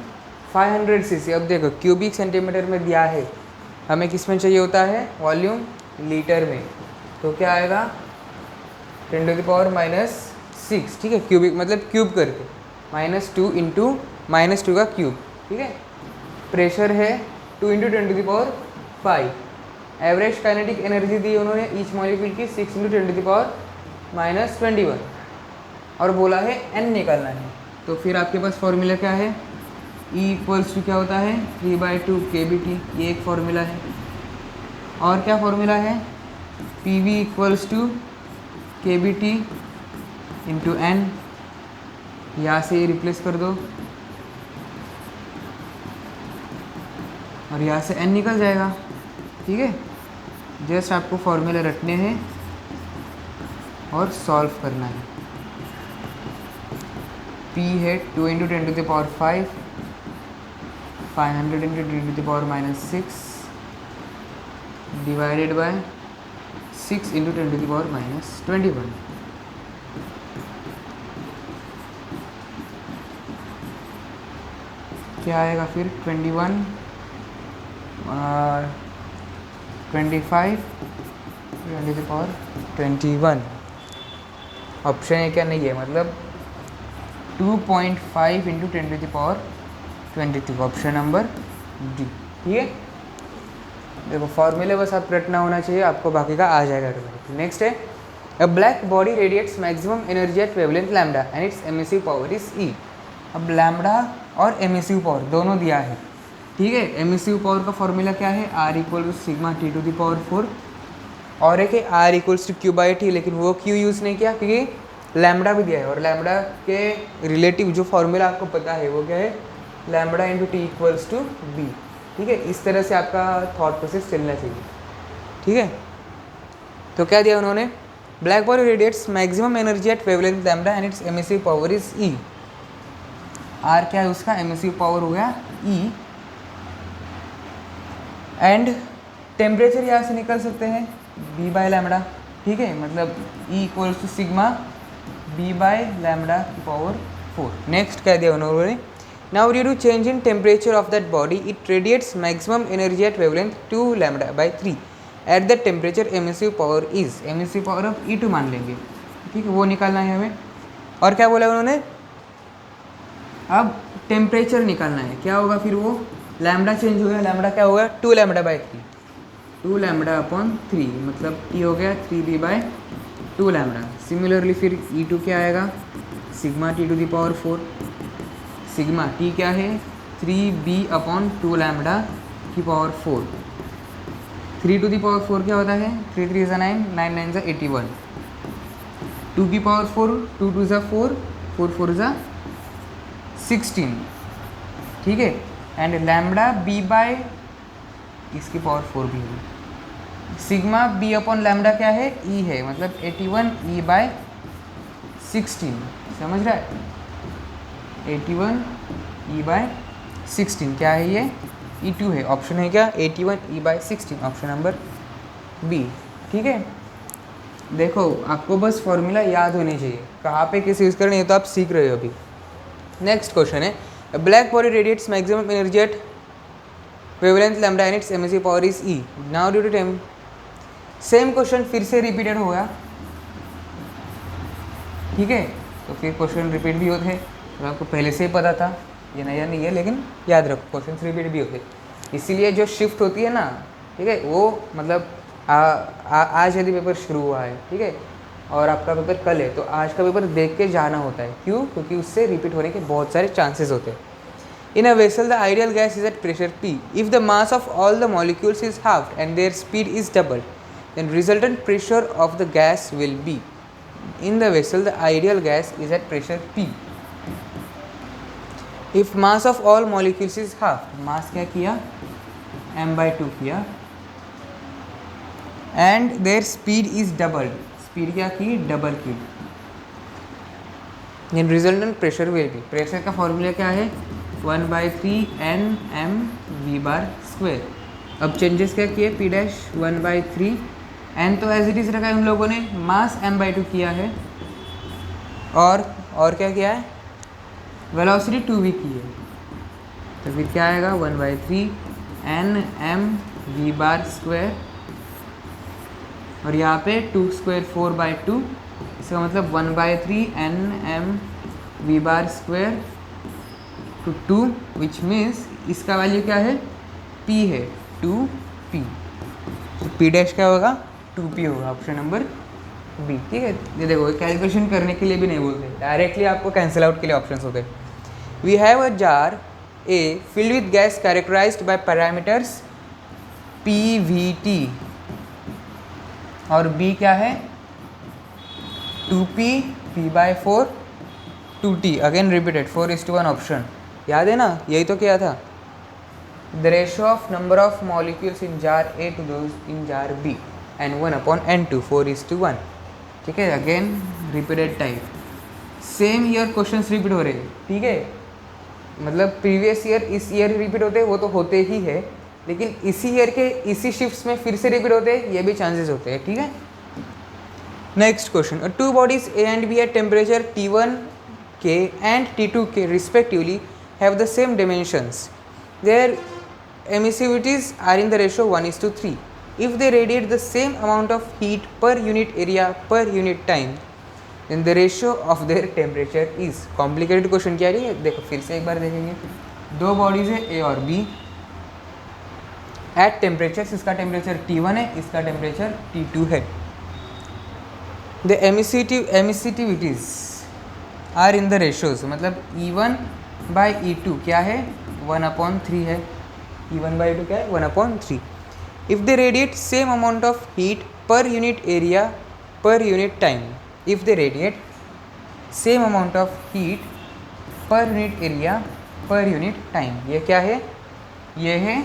500 cc। अब देखो क्यूबिक सेंटीमीटर में दिया है, हमें किस में चाहिए होता है, वॉल्यूम लीटर में। तो क्या आएगा 10⁻⁻6, ठीक है। क्यूबिक मतलब क्यूब करके, -2 इंटू -2 का क्यूब, ठीक है। प्रेशर है 2 इंटू 10⁻5। एवरेज काइनेटिक एनर्जी दी उन्होंने ईच मॉलिक्यूल की 6 इंटू 10⁻21 और बोला है n निकालना है। तो फिर आपके पास फॉर्मूला क्या है, E इक्वल्स टू क्या होता है 3/2 kBT, ये एक फॉर्मूला है। और क्या फॉर्मूला है, PV equals to kBT into n, यहाँ से ये रिप्लेस कर दो और यहाँ से n निकल जाएगा, ठीक है। जस्ट आपको फॉर्मूला रटने हैं और सॉल्व करना है। P है 2 into 10⁵, 500 into 10⁻⁻6 divided by 6 into 10⁻⁻21। क्या आएगा फिर 21 और 25 10⁻21। ऑप्शन है क्या, नहीं है, मतलब 2.5 इंटू 10⁻22, ऑप्शन नंबर डी, ठीक है। देखो फॉर्मूले बस आप रटना होना चाहिए, आपको बाकी का आ जाएगा ऑटोमेटिक। नेक्स्ट है, a black body radiates maximum energy at wavelength lambda and its emissive power is E. अब लैम्डा और एमिसिव पावर दोनों दिया है, ठीक है। एमिसिव पावर का फॉर्मूला क्या है, R equal to sigma T⁴ और एक है R इक्वल्स टू Q/T, लेकिन वो Q यूज़ नहीं किया क्योंकि लैम्डा भी दिया है और लैम्डा के रिलेटिव जो फॉर्मूला आपको पता है वो क्या है, lambda into T equals to B, ठीक है। इस तरह से आपका थॉट प्रोसेस चलना चाहिए, ठीक है। तो क्या दिया उन्होंने, black body radiates maximum energy at wavelength lambda and its emissive power is E। R क्या है उसका, एमिसिव पावर हो गया E, एंड टेम्परेचर यहाँ से निकल सकते हैं B/λ, ठीक है। मतलब E equals to sigma B/λ⁴। Next क्या दिया उन्होंने, now due to change in temperature of that body it radiates maximum energy at wavelength 2λ/3 at that temperature emissive power is, emissive power of E2 मान लेंगे, ठीक है, वो निकालना है हमें। और क्या बोला उन्होंने, अब टेम्परेचर निकालना है, क्या होगा फिर वो, लैम्डा चेंज हो गया, लैम्डा क्या होगा 2λ/3, 2λ/3 मतलब T हो गया 3B/2λ। सिमिलरली फिर E2 क्या आएगा, सिग्मा T⁴, सिग्मा T क्या है 3B/2λ⁴, 3⁴ क्या होता है, 3 3 = 9, 9 9 = 81, 2⁴, 2 2 = 4, 4 4 = 16, ठीक है। एंड लैम्डा B/ इसकी पावर 4 भी होगी, सिग्मा B/λ क्या है, E है, मतलब 81 E/16, समझ रहा है, 81 E/16 क्या है ये, E2 है। ऑप्शन है क्या 81 E/16, ऑप्शन नंबर बी, ठीक है। देखो आपको बस फॉर्मूला याद होने चाहिए, कहाँ पे कैसे यूज़ करना है तो आप सीख रहे हो अभी। नेक्स्ट क्वेश्चन है, black body radiates maximum energy at wavelength lambda and its emissive power is E। Now due to time, same question फिर से रिपीटेड हो गया, ठीक है। तो फिर क्वेश्चन रिपीट भी होते हैं, तो आपको पहले से ही पता था, ये नया नहीं है, लेकिन याद रखो क्वेश्चन रिपीट भी होते हैं। इसीलिए जो शिफ्ट होती है ना, ठीक है, वो मतलब आज यदि पेपर शुरू हुआ है, ठीक है, और आपका पेपर कल है, तो आज का पेपर देख के जाना होता है। क्यों, क्योंकि उससे रिपीट होने के बहुत सारे चांसेस होते हैं। In a vessel, the ideal gas is at pressure P. If the mass of all the molecules is halved and their speed is doubled, then resultant pressure of the gas will be. In the vessel, the ideal gas is at pressure P. If mass of all molecules is halved, mass क्या किया, m/2 किया, and their speed is doubled, speed क्या की, double की, इन resultant pressure will be, pressure का formula क्या है 1/3 Nm/v²। अब चेंजेस क्या किए P डैश 1/3 n तो एज इट इज़ रखा है उन लोगों ने, मास m/2 किया है और क्या किया है वेलोसिटी 2v की है, तो फिर क्या आएगा 1/3 Nm/v²। और यहाँ पे 2² 4/2, इसका मतलब 1/3 Nm/v² to 2 विच मीन्स इसका वैल्यू क्या है P है 2P, तो P डैश क्या होगा 2P होगा, ऑप्शन नंबर बी। ठीक है, ये देखो कैलकुलेशन करने के लिए भी नहीं बोलते, डायरेक्टली आपको कैंसिल आउट के लिए ऑप्शंस होते हैं। We have a jar A filled with gas characterised by parameters PVT और B क्या है 2P P/4 2T, again repeated 4:1 option, याद है ना, यही तो किया था। The ratio of number of molecules in jar A टू those in jar B N1/N2 4:1। ठीक है, again repeated type, same year questions repeat हो रहे हैं। ठीक है, मतलब प्रीवियस ईयर इस ईयर रिपीट होते हैं वो तो होते ही है, लेकिन इसी ईयर के इसी शिफ्ट्स में फिर से रिपीट होते हैं, ये भी चांसेस होते हैं। ठीक है, next question, two bodies A and B at temperature T1K and T2K respectively have the same dimensions. Their emissivities are in the ratio 1:3. If they radiate the same amount of heat per unit area per unit time, then the ratio of their temperature is. Complicated question क्या है, देखो फिर से एक बार देखेंगे। दो bodies है A और B एट टेम्परेचर, इसका टेम्परेचर T1 है, इसका टेम्परेचर T2 है। The emissivities are in the ratios, मतलब E1/E2 क्या है 1/3 है, E1/E2 क्या है 1/3। If they radiate same amount of heat per unit area per unit time, if they radiate same amount of heat per unit area per unit time, ये क्या है, ये है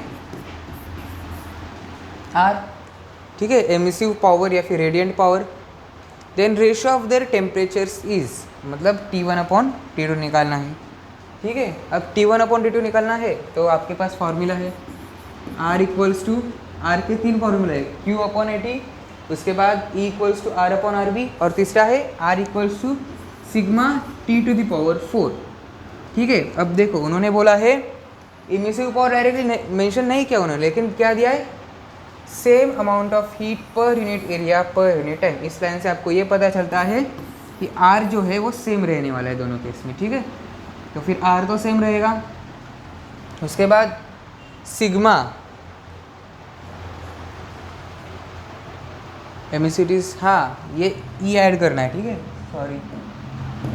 R। ठीक है, एमिसिव पावर या फिर radiant power. Then ratio of their temperatures is, मतलब T1/T2 निकालना है। ठीक है, अब T1/T2 निकालना है तो आपके पास फॉर्मूला है R इक्वल्स टू, R के 3 फॉर्मूला है Q/AT, उसके बाद E इक्वल्स टू R/RB और तीसरा है R equals to sigma T⁴। ठीक है, अब देखो उन्होंने बोला है इमिसिव पावर डायरेक्टली मेंशन नहीं किया उन्होंने, लेकिन क्या दिया है same amount of heat per unit area per unit time. इस लाइन से आपको ये पता चलता है कि R जो है वो सेम रहने वाला है दोनों केस में। ठीक है, तो फिर R तो सेम रहेगा, उसके बाद सिग्मा एमिसिटीज, हाँ ये E ऐड करना है। ठीक है, सॉरी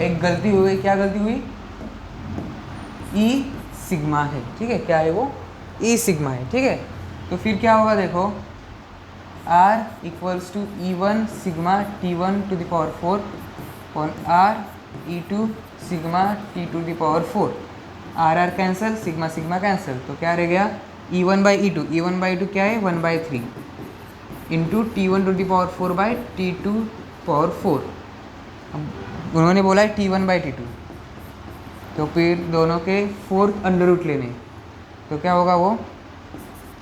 एक गलती हो गई, क्या गलती हुई, E सिग्मा है। ठीक है, क्या है वो E सिग्मा है। ठीक है, तो फिर क्या होगा देखो R equals to E1 sigma T1⁴ और R E2 sigma T⁴। R cancel, sigma sigma cancel, तो क्या रह गया E1/E2, E1/E2 क्या है 1/3 इंटू T1⁴/T2⁴। उन्होंने बोला है T1/T2, तो फिर दोनों के 4 अंडर रूट लेने, तो क्या होगा वो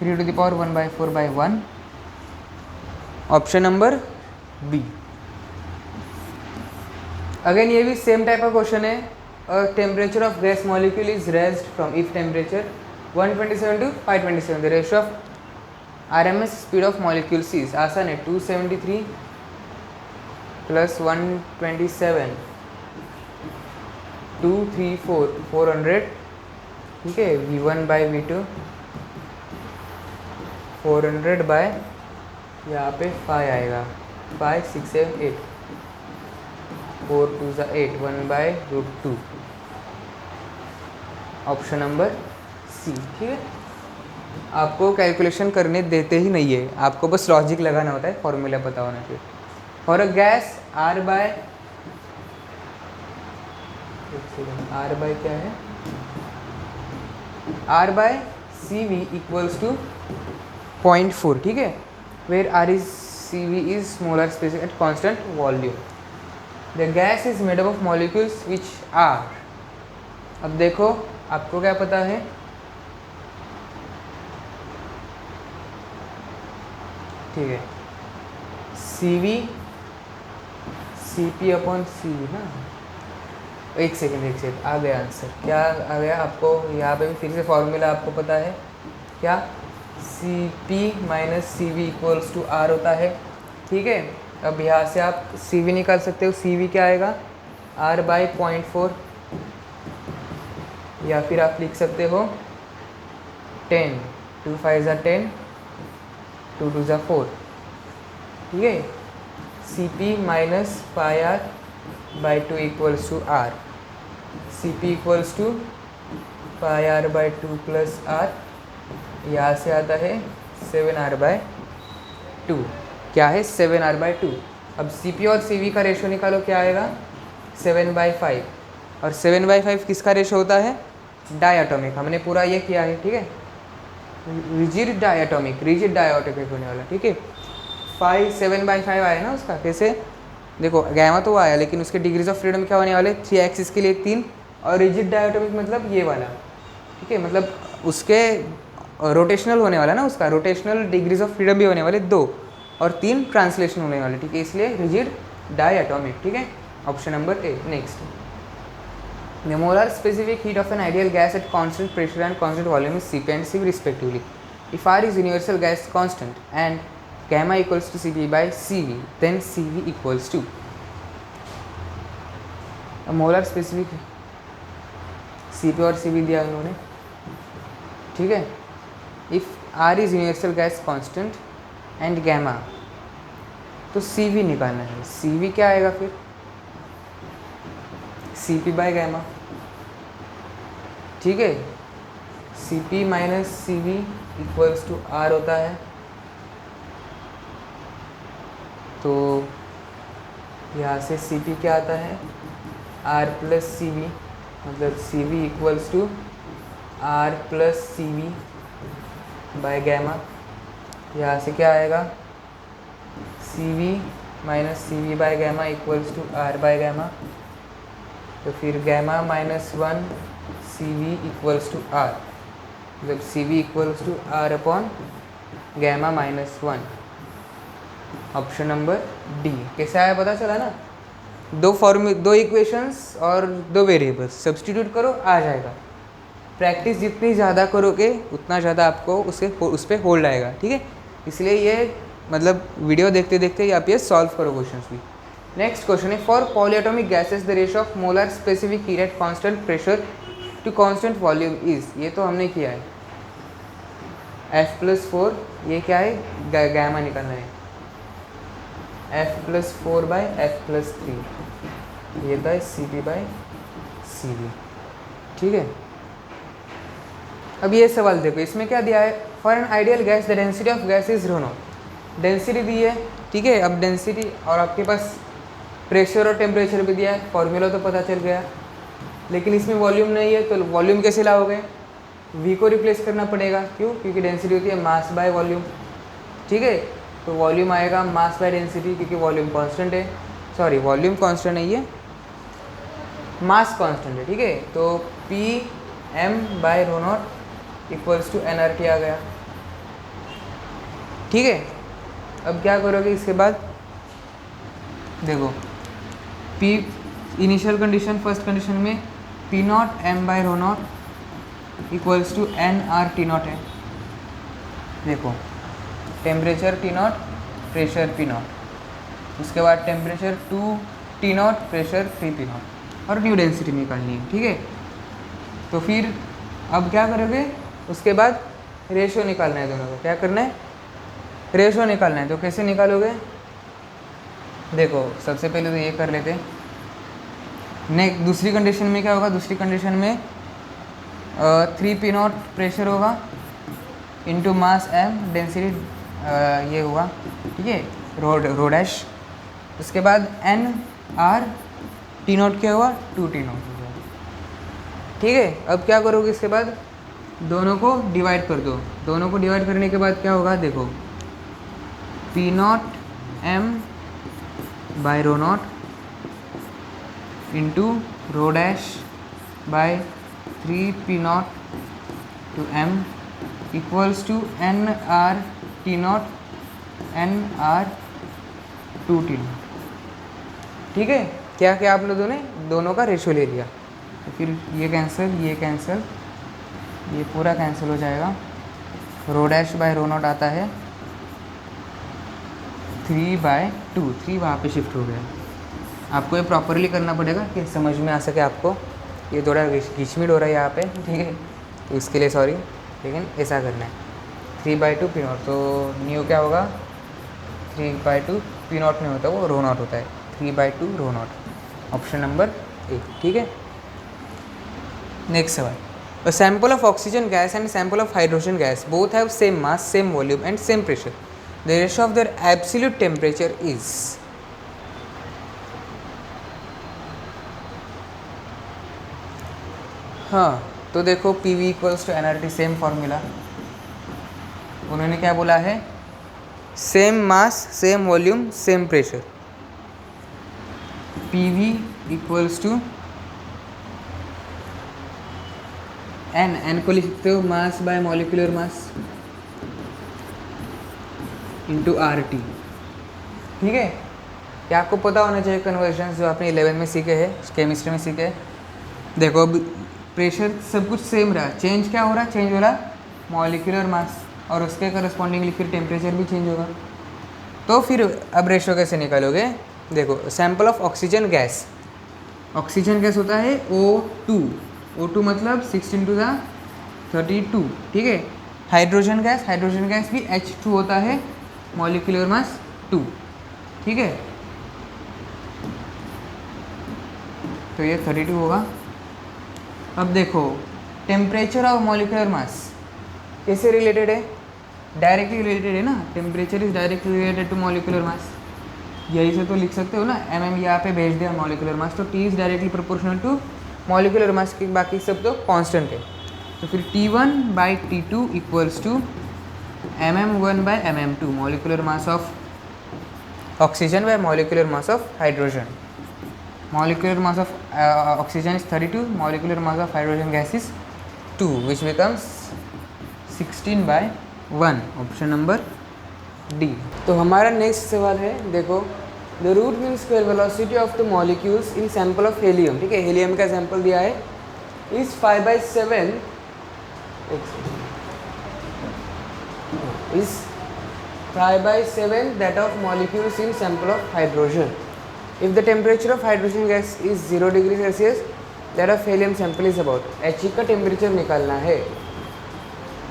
3⁴1/4/1, ऑप्शन नंबर बी। अगेन ये भी सेम टाइप का क्वेश्चन है। Temperature of gas molecule is raised from if temperature 127 to 527, the ratio of RMS speed of molecules is, आसान है 273 प्लस 127 234 400। ठीक है, V1/V2 400 बाय यहाँ पे 5 आएगा, 5 6 7 8 4 2 8 1/√2, ऑप्शन नंबर सी। ठीक है, आपको कैलकुलेशन करने देते ही नहीं है, आपको बस लॉजिक लगाना होता है, फॉर्मूला पता होना चाहिए। For a gas R by क्या है R/CV इक्वल्स टू 0.4। ठीक है, where R is CV is smaller space at constant volume. The gas is made up of molecules which are. अब देखो आपको क्या पता है, ठीक है, Cp अपॉन Cv ना। एक सेकेंड आ गया आंसर। क्या आ गया आपको? यहाँ पे भी फिर से फॉर्मूला आपको पता है क्या? Cp minus Cv equals to R होता है, ठीक है। अब यहाँ से आप Cv निकाल सकते हो। Cv क्या आएगा? R बाई 0.4, या फिर आप लिख सकते हो 10, 2 5 ज़ा 10, 2 2 ज़ा 4, ठीक है। Cp minus pi R by 2 equals to R। Cp equals to pi R by 2 plus R, यहाँ से आता है 7R बाई 2। क्या है? 7R by 2। अब Cp और Cv का रेशो निकालो, क्या आएगा? 7/5। और 7/5 किसका रेशो होता है? डायटोमिक। हमने पूरा ये किया है, ठीक है। रिजिड डायटोमिक होने वाला, ठीक है। 7/5 आया ना उसका। कैसे? देखो गैमा तो आया, लेकिन उसके डिग्रीज ऑफ फ्रीडम क्या होने वाले? 3 एक्सिस के लिए 3, और रिजिड डायटोमिक मतलब ये वाला, ठीक है। मतलब उसके रोटेशनल होने वाला ना, उसका रोटेशनल डिग्रीज ऑफ फ्रीडम भी होने वाले 2, और 3 ट्रांसलेशन होने वाले, ठीक है। इसलिए रिजिड डायटोमिक, ठीक है। Option number A. Next, the molar specific heat of an ideal gas at constant pressure and constant volume is Cp and Cv respectively. If R is universal gas constant and gamma equals to Cp by Cv, then Cv equals to a molar specific Cp और Cv दिया उन्होंने, ठीक है। If R is universal gas constant and gamma, तो Cv निकालना है। Cv क्या आएगा फिर? Cp बाय गैमा, ठीक है। Cp minus Cv equals to R होता है। तो यहाँ से Cp क्या आता है? R प्लस Cv, मतलब Cv equals to R plus Cv by gamma. यहाँ से क्या आएगा? Cv minus Cv by gamma equals to R by gamma. तो फिर gamma minus 1 Cv equals to R, मतलब Cv equals to R upon gamma minus 1। Option number D. कैसे आया पता चला ना? दो इक्वेशंस और 2 वेरिएबल्स सब्स्टिट्यूट करो, आ जाएगा। प्रैक्टिस जितनी ज़्यादा करोगे उतना ज़्यादा आपको उस पर होल्ड आएगा, ठीक है। इसलिए ये मतलब वीडियो देखते देखते आप ये सॉल्व करो क्वेश्चंस भी। नेक्स्ट क्वेश्चन है, for polyatomic gases the ratio of molar specific heat at constant pressure to constant volume is. ये तो हमने किया है। F+4, ये क्या है? गैमा निकालना है। F+4 बाय F+3, ये था Cp बाय Cv, ठीक है। अब ये सवाल देखो, इसमें क्या दिया है? For an ideal gas the density of gas is rho. Density दी है, ठीक है। अब डेंसिटी और आपके पास प्रेशर और टेम्परेचर भी दिया है, फॉर्मूला तो पता चल गया। लेकिन इसमें वॉल्यूम नहीं है, तो वॉल्यूम कैसे लाओगे? V को रिप्लेस करना पड़ेगा। क्यों? क्योंकि डेंसिटी होती है मास बाय वॉल्यूम, ठीक है। तो वॉल्यूम आएगा मास बाय डेंसिटी, क्योंकि वॉल्यूम कांस्टेंट है। सॉरी, वॉल्यूम कांस्टेंट नहीं है, मास कांस्टेंट है, ठीक है। तो Pm by rho naught equals to nRT आ गया, ठीक है। अब क्या करोगे इसके बाद? देखो, P initial condition, first condition में P0 m by rho naught equals to nRT0 है। देखो, टेम्परेचर T0, प्रेशर P0, उसके बाद टेम्परेचर 2 T0, प्रेशर 3 P0, और न्यू डेंसिटी निकालनी है, ठीक है। तो फिर अब क्या करोगे? उसके बाद रेशो निकालना है दोनों का। क्या करना है? रेशो निकालना है। तो कैसे निकालोगे? देखो, सबसे पहले तो ये कर लेते हैं। नेक्स्ट दूसरी कंडीशन में क्या होगा? दूसरी कंडीशन में 3 P0 प्रेशर होगा इंटू मास m, डेंसिटी ये होगा, ठीक है, रो डैश। उसके बाद n r T0 क्या होगा? 2 T0 होगा, ठीक है। अब क्या करोगे? इसके बाद दोनों को डिवाइड कर दो। दोनों को डिवाइड करने के बाद क्या होगा? देखो, P0 m by rho naught into rho dash by 3p0 to m equals to nRT0 nR2T0। ठीक है, क्या क्या आप लोगों ने दोनों का रेशियो ले लिया, तो फिर ये कैंसिल, ये पूरा कैंसिल हो जाएगा। Rho dash by rho naught आता है 3/2, 3 वहाँ पे शिफ्ट हो गया। आपको ये प्रॉपरली करना पड़ेगा कि समझ में आ सके आपको। ये थोड़ा घिचमिट हो रहा है यहाँ पे, ठीक है, तो इसके लिए सॉरी, लेकिन ऐसा करना है। 3/2 p0, तो न्यू क्या होगा, 3/2 p0 नहीं होता, वो रो नॉट होता है, 3/2 रो नॉट, ऑप्शन नंबर 1। ठीक है, नेक्स्ट सवाल। A sample of oxygen gas and sample of hydrogen gas both have same mass, same volume and same pressure. The ratio of their absolute temperature is। हाँ, तो देखो PV equals to nRT, same formula. उन्होंने क्या बोला है, same mass, same volume, same pressure. PV equals to n को लिख सकते हो mass by molecular mass into RT। ठीक है, क्या आपको पता होना चाहिए कन्वर्जन जो आपने 11 में सीखे हैं, केमिस्ट्री में सीखे हैं। देखो अब प्रेशर सब कुछ सेम रहा, चेंज क्या हो रहा, चेंज हो रहा मॉलिक्यूलर मास, और उसके करस्पॉन्डिंगली फिर टेम्परेचर भी चेंज होगा। तो फिर अब रेशो कैसे निकालोगे, देखो sample of oxygen gas, oxygen gas होता है O2 मतलब 16 टू द 32। ठीक है, हाइड्रोजन गैस भी H2 होता है, मॉलिक्यूलर मास 2। ठीक है, तो ये 32 होगा। अब देखो टेम्परेचर और मॉलिक्यूलर मास कैसे रिलेटेड है, डायरेक्टली रिलेटेड है ना, temperature is directly related to molecular mass. यही से तो लिख सकते हो ना, mm यहाँ पे भेज दिया मॉलिक्यूलर मास, तो T is directly proportional to molecular mass की, बाकी सब तो कांस्टेंट है। तो फिर T1/T2 equals to mm1/mm2, molecular mass of oxygen by molecular mass of hydrogen. Molecular mass of oxygen is 32, molecular mass of hydrogen gas is 2, which becomes 16/1, option number D. तो हमारा next सवाल है, देखो the root mean square velocity of the molecules in sample of helium. ठीक है, helium का sample दिया है, is 5/7 is 5/7 that of molecules in sample of hydrogen. If the temperature of hydrogen gas is 0 degree Celsius, that of helium sample is about। He का temperature निकालना है।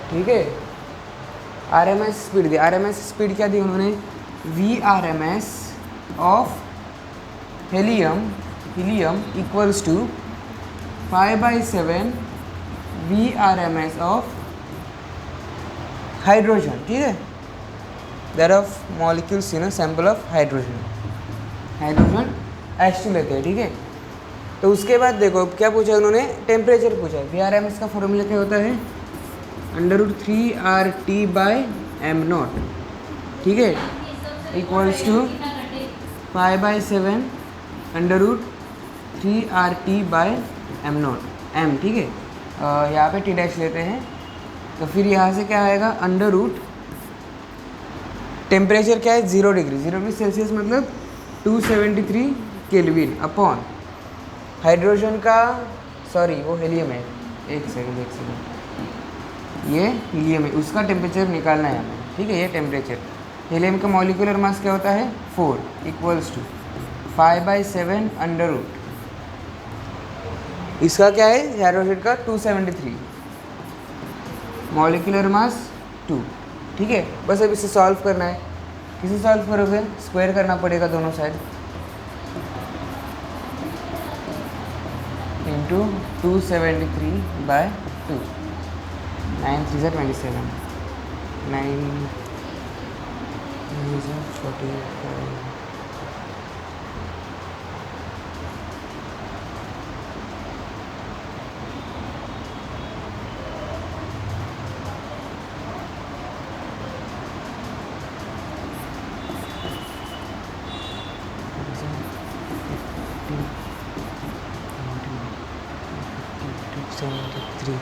ठीक है, RMS स्पीड दी, RMS स्पीड क्या दी उन्होंने, VRMS of helium equals to 5/7 VRMS of hydrogen. ठीक है, that of molecules in sample of hydrogen H2 लेते हैं। ठीक है, तो उसके बाद देखो क्या पूछा उन्होंने, टेम्परेचर पूछा। VRMS का फॉर्मूला क्या होता है, √3RT/m0। ठीक है, इक्वल्स टू 5/7 √3RT/m0 m। ठीक है, यहाँ पे T डैश लेते हैं, तो फिर यहाँ से क्या आएगा, अंडर रूट टेम्परेचर क्या है 0 डिग्री सेल्सियस मतलब 273 केल्विन अपॉन हाइड्रोजन का, सॉरी वो हीलियम है, एक सेकेंड, ये हीलियम है, उसका टेम्परेचर निकालना है हमें। ठीक है, ये टेम्परेचर, हीलियम का मॉलिक्यूलर मास क्या होता है 4 इक्वल्स टू 5/7 अंडर रूट, इसका क्या है हाइड्रोजन का 273, मॉलिक्यूलर मास 2। ठीक है, बस अब इसे सॉल्व करना है। किसे सॉल्व करोगे, स्क्वायर करना पड़ेगा दोनों साइड, इंटू 273/2, 9 3 ज़ा 27, 9 45। 273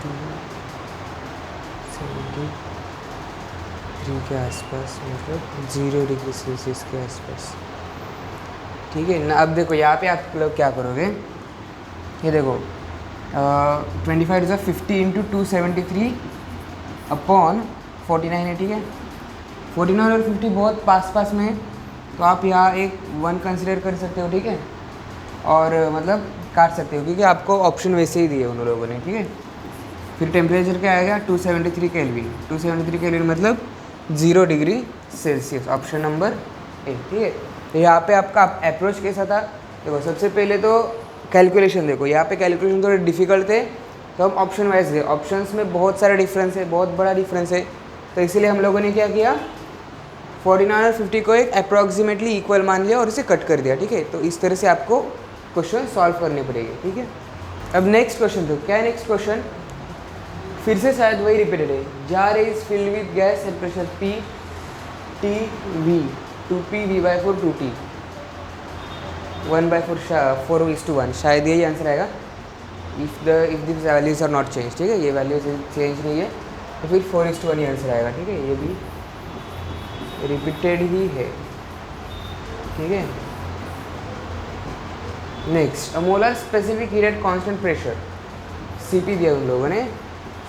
273 के आसपास, मतलब 0 डिग्री सेल्सियस के आसपास। ठीक है ना। अब देखो यहाँ पे आप लोग क्या करोगे, ये देखो 25 इज़ 50 इंटू 273 अपॉन 49 है। ठीक है, 49 और 50 बहुत पास पास में है, तो आप यहाँ एक 1 कंसिडर कर सकते हो। ठीक है, और मतलब काट सकते हो क्योंकि आपको ऑप्शन वैसे ही दिए उन लोगों ने। ठीक है, फिर टेम्परेचर क्या आएगा 273 केल्विन। 273 केल्विन मतलब 0 degree Celsius, option number A. ठीक है, तो यहाँ पे आपका अप्रोच कैसा था, देखो सबसे पहले तो कैलकुलेशन देखो, यहाँ पे कैलकुलेशन थोड़े डिफिकल्ट थे तो हम ऑप्शन वाइज गए। ऑप्शंस में बहुत सारा डिफरेंस है, बहुत बड़ा डिफरेंस है, तो इसीलिए हम लोगों ने क्या किया, 49 और 50 को एक अप्रॉक्सीमेटली इक्वल मान लिया और इसे कट कर दिया। ठीक है, तो इस तरह से आपको क्वेश्चन सॉल्व करने पड़ेंगे। ठीक है, अब नेक्स्ट क्वेश्चन देखो, क्या है नेक्स्ट क्वेश्चन, फिर से शायद वही रिपीटेड है। Jar is filled with gas at pressure P T V 2P V/4 2T 1/4 4:1, शायद यही आंसर आएगा। If this values are not change. ठीक है, ये वैल्यूज चेंज नहीं है तो फिर 4:1 ही आंसर आएगा। ठीक है, ये भी रिपीटेड ही है। ठीक है, next a molar specific heat at constant pressure, CP दिया उन लोगों ने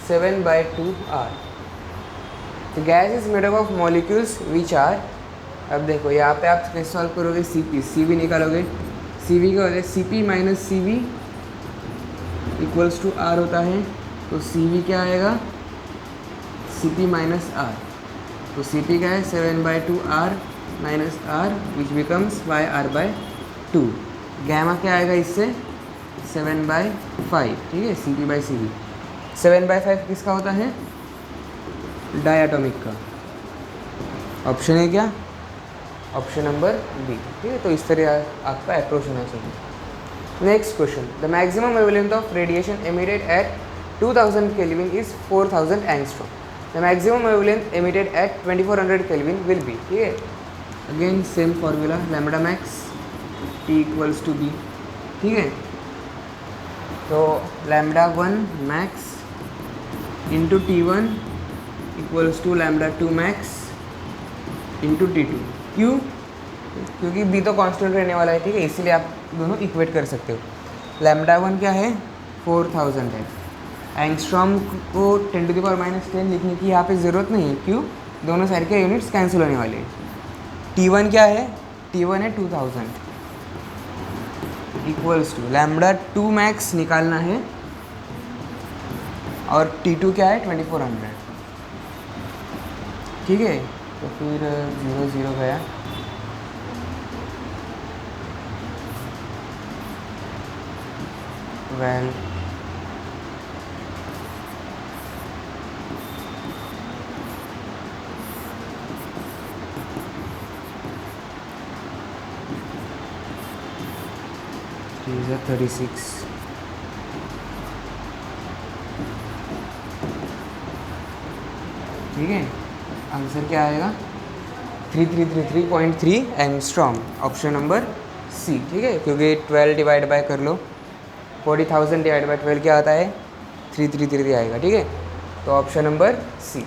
7/2 R। तो gas is made up of molecules which are, अब देखो यहाँ पे आप कैसे सॉल्व करोगे, CV निकालोगे। CV का होता है CP minus CV equals to R होता है, तो CV क्या आएगा, CP माइनस R। तो CP क्या है 7/2 R minus R which becomes YR/2। Gamma क्या आएगा इससे 7/5। ठीक है, CP/CV 7/5 किसका होता है, डायटोमिक का। ऑप्शन है क्या, ऑप्शन नंबर बी। ठीक है, तो इस तरह आपका अप्रोच होना चाहिए। Next question, the maximum wavelength of radiation emitted at 2000 kelvin is 4000 angstrom. The maximum wavelength emitted at 2400 kelvin will be. ठीक है, again same formula, lambda max T equals to b. ठीक है, तो lambda 1 max into T1 equals to lambda 2 max into T2। क्यों, क्योंकि B तो constant रहने वाला है। ठीक है, इसीलिए आप दोनों इक्वेट कर सकते हो। लैम्बडा 1 क्या है 4000 है, एंगस्ट्रॉम को 10⁻⁻10 लिखने की यहाँ पे ज़रूरत नहीं है। क्यों, दोनों साइड के यूनिट्स कैंसिल होने वाले हैं। T1 क्या है, T1 है 2000 इक्वल्स टू लैम्बडा 2 मैक्स निकालना है और T2 क्या है 2400। ठीक है, तो फिर 0 0 गया, वेल these are 36। ठीक है, आंसर क्या आएगा 3333.3 एंगस्ट्रॉम, ऑप्शन नंबर सी। ठीक है, क्योंकि 12 डिवाइड बाय कर लो, 40,000 डिवाइड बाय 12 क्या आता है 3333 आएगा। ठीक है, तो ऑप्शन नंबर सी।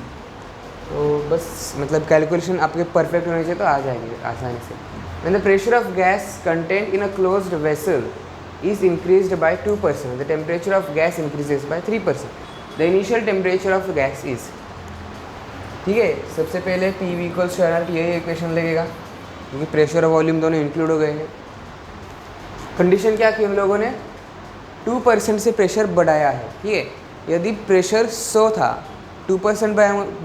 तो बस मतलब कैलकुलेशन आपके परफेक्ट होने चाहिए तो आ जाएंगे आसानी से। When the pressure of gas contained in a closed vessel is increased by 2%, the temperature of gas increases by 3%. The initial temperature of gas is। ठीक है, सबसे पहले PV इक्वल्स टू nRT, यही इक्वेशन लगेगा क्योंकि प्रेशर और volume दोनों include हो गए हैं। कंडीशन क्या की उन लोगों ने, 2% से प्रेशर बढ़ाया है। ठीक है, यदि प्रेशर 100 था, 2%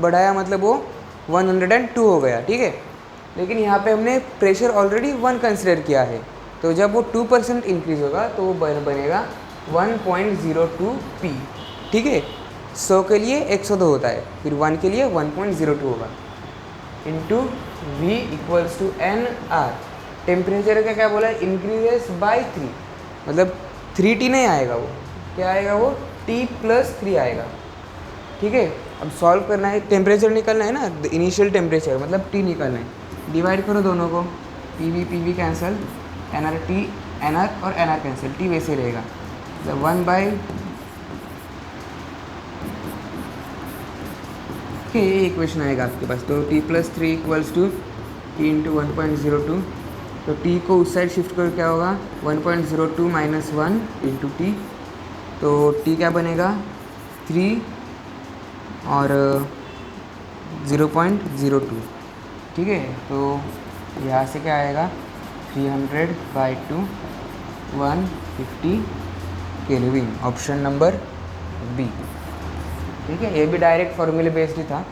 बढ़ाया मतलब वो 102 हो गया। ठीक है, लेकिन यहाँ पे हमने प्रेशर ऑलरेडी 1 कंसिडर किया है, तो जब वो 2% इंक्रीज होगा तो वो बनेगा 1.02 P। ठीक है, 100 के लिए 102 होता है, फिर 1 के लिए 1.02 होगा, into V equals to NR। Temperature का क्या बोला है, इंक्रीजेस बाय 3, मतलब 3T नहीं आएगा, वो क्या आएगा, वो T+3 आएगा। ठीक है, अब सॉल्व करना है, टेम्परेचर निकालना है ना, इनिशियल टेम्परेचर मतलब T निकालना है। डिवाइड करो दोनों को, PV PV cancel, NR T NR और NR कैंसिल, T वैसे रहेगा। 1 बाई के ये इक्वेशन आएगा आपके पास। तो t plus 3 equals to t into 1.02। तो t को उस साइड शिफ्ट कर क्या होगा 1.02 माइनस 1 इंटू टी। तो t क्या बनेगा 3 और 0.02। ठीक है, तो यहाँ से क्या आएगा 300/2 150 केल्विन, ऑप्शन नंबर बी। ठीक है, ये भी डायरेक्ट फॉर्मूले बेस्ड ही था।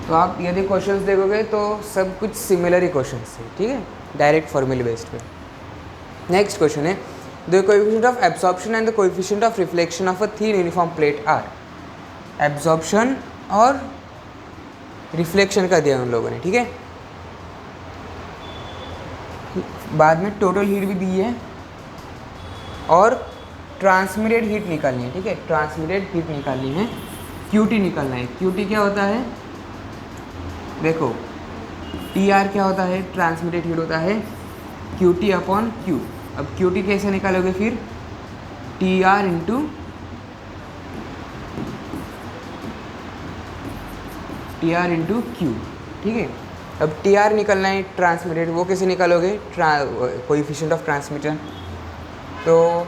तो आप यदि क्वेश्चंस देखोगे तो सब कुछ सिमिलर ही क्वेश्चंस है। ठीक है, डायरेक्ट फॉर्मूले बेस्ड पे। नेक्स्ट क्वेश्चन है the coefficient of absorption and the coefficient of reflection of a thin uniform plate are. Absorption और रिफ्लेक्शन का दिया उन लोगों ने। ठीक है, बाद में टोटल हीट भी दी है और ट्रांसमिटेड हीट निकालनी है। ठीक है, ट्रांसमिटेड हीट निकालनी है, क्यूटी निकालना है। क्यूटी क्या होता है देखो, टी आर क्या होता है ट्रांसमिटेड हीट होता है क्यूटी अपॉन क्यू। अब क्यूटी कैसे निकालोगे फिर टी आर इंटू क्यू। ठीक है, अब टी आर निकलना है ट्रांसमिटेड, वो कैसे निकालोगे कोएफिशिएंट ऑफ ट्रांसमिशन। तो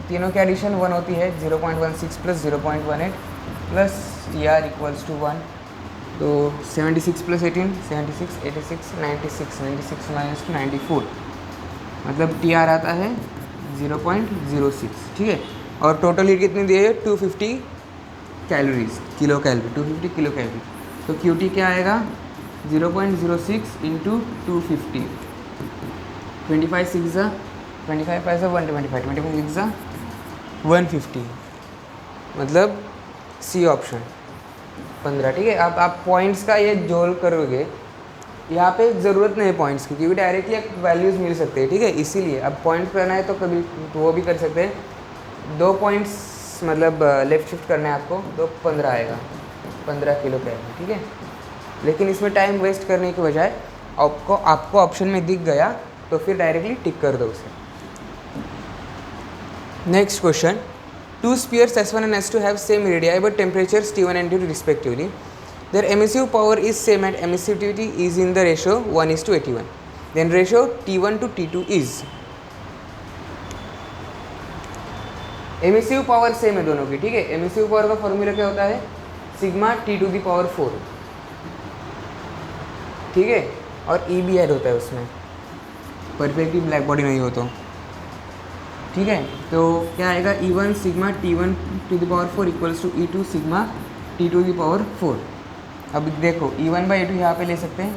तीनों की एडिशन 1 होती है 0.16 plus 0.18 plus t r equals to 1। तो 76 प्लस 18 76 86 96 माइनस 94, मतलब टी आर आता है 0.06। ठीक है, और टोटल हीट कितनी दी है 250 calories, kilo calorie, 250 kilo calorie. तो क्यू टी क्या आएगा 0.06 इंटू 250, 25 6 25 5 125, 25 6 150, मतलब सी ऑप्शन 15। ठीक है, अब आप पॉइंट्स का ये जोड़ करोगे, यहाँ पे ज़रूरत नहीं है पॉइंट्स की क्योंकि डायरेक्टली एक वैल्यूज़ मिल सकते हैं। ठीक है, इसीलिए अब पॉइंट्स करना है तो कभी तो वो भी कर सकते हैं। 2 पॉइंट्स मतलब लेफ्ट शिफ्ट करना है आपको, तो 15 आएगा, 15 किलो कैलोरी। ठीक है, लेकिन इसमें टाइम वेस्ट करने की बजाय आपको ऑप्शन में दिख गया तो फिर डायरेक्टली टिक कर दो उसे। Next question, 2 spheres S1 and S2 have same radii but temperatures T1 and T2 respectively. Their emissive power is same and emissivity is in the ratio 1:81. Then ratio T1 to T2 is। Emissive power same है दोनों की। ठीक है, emissive power का formula क्या होता है sigma T⁴। ठीक है, और ई भी ऐड होता है उसमें, परफेक्टली ब्लैक बॉडी नहीं हो तो। ठीक है, तो क्या आएगा E1 sigma T1⁴ equals to E2 sigma T⁴। अब देखो E1/E2 यहाँ पे ले सकते हैं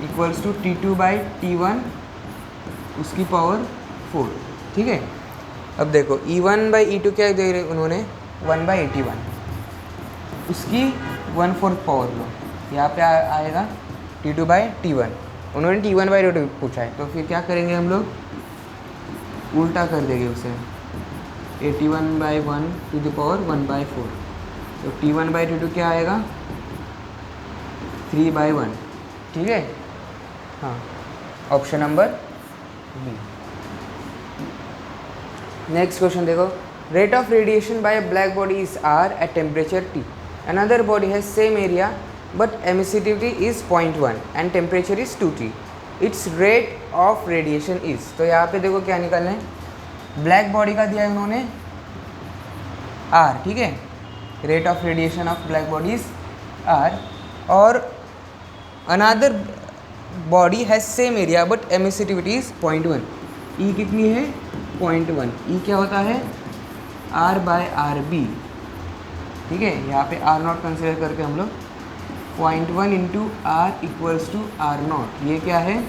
इक्वल्स टू T2/T1 उसकी पावर 4। ठीक है, अब देखो E1/E2 क्या दे रहे उन्होंने 1/81, उसकी 1/4 पावर लो, यहाँ पे आएगा T2/T1। उन्होंने T1/T2 पूछा है, तो फिर क्या करेंगे हम लोग उल्टा कर देंगे उसे 81/1 टू द पावर 1/4। तो T1/T2 क्या आएगा 3/1। ठीक है, हाँ, option number B. Next question देखो, rate of radiation by a black body is R at temperature T। Another body has same area but emissivity is 0.1 and temperature is 2T। Its rate of radiation is. तो यहाँ पे देखो क्या निकालना है, black body का दिया है उन्होंने R। ठीक है, rate of radiation of black body is R और another body has same area but emissivity is 0.1। ई कितनी है 0.1। ई क्या होता है R/RB। ठीक है, यहाँ पे R0 कंसिडर करके हम लोग 0.1 into R equals to R0। ये क्या है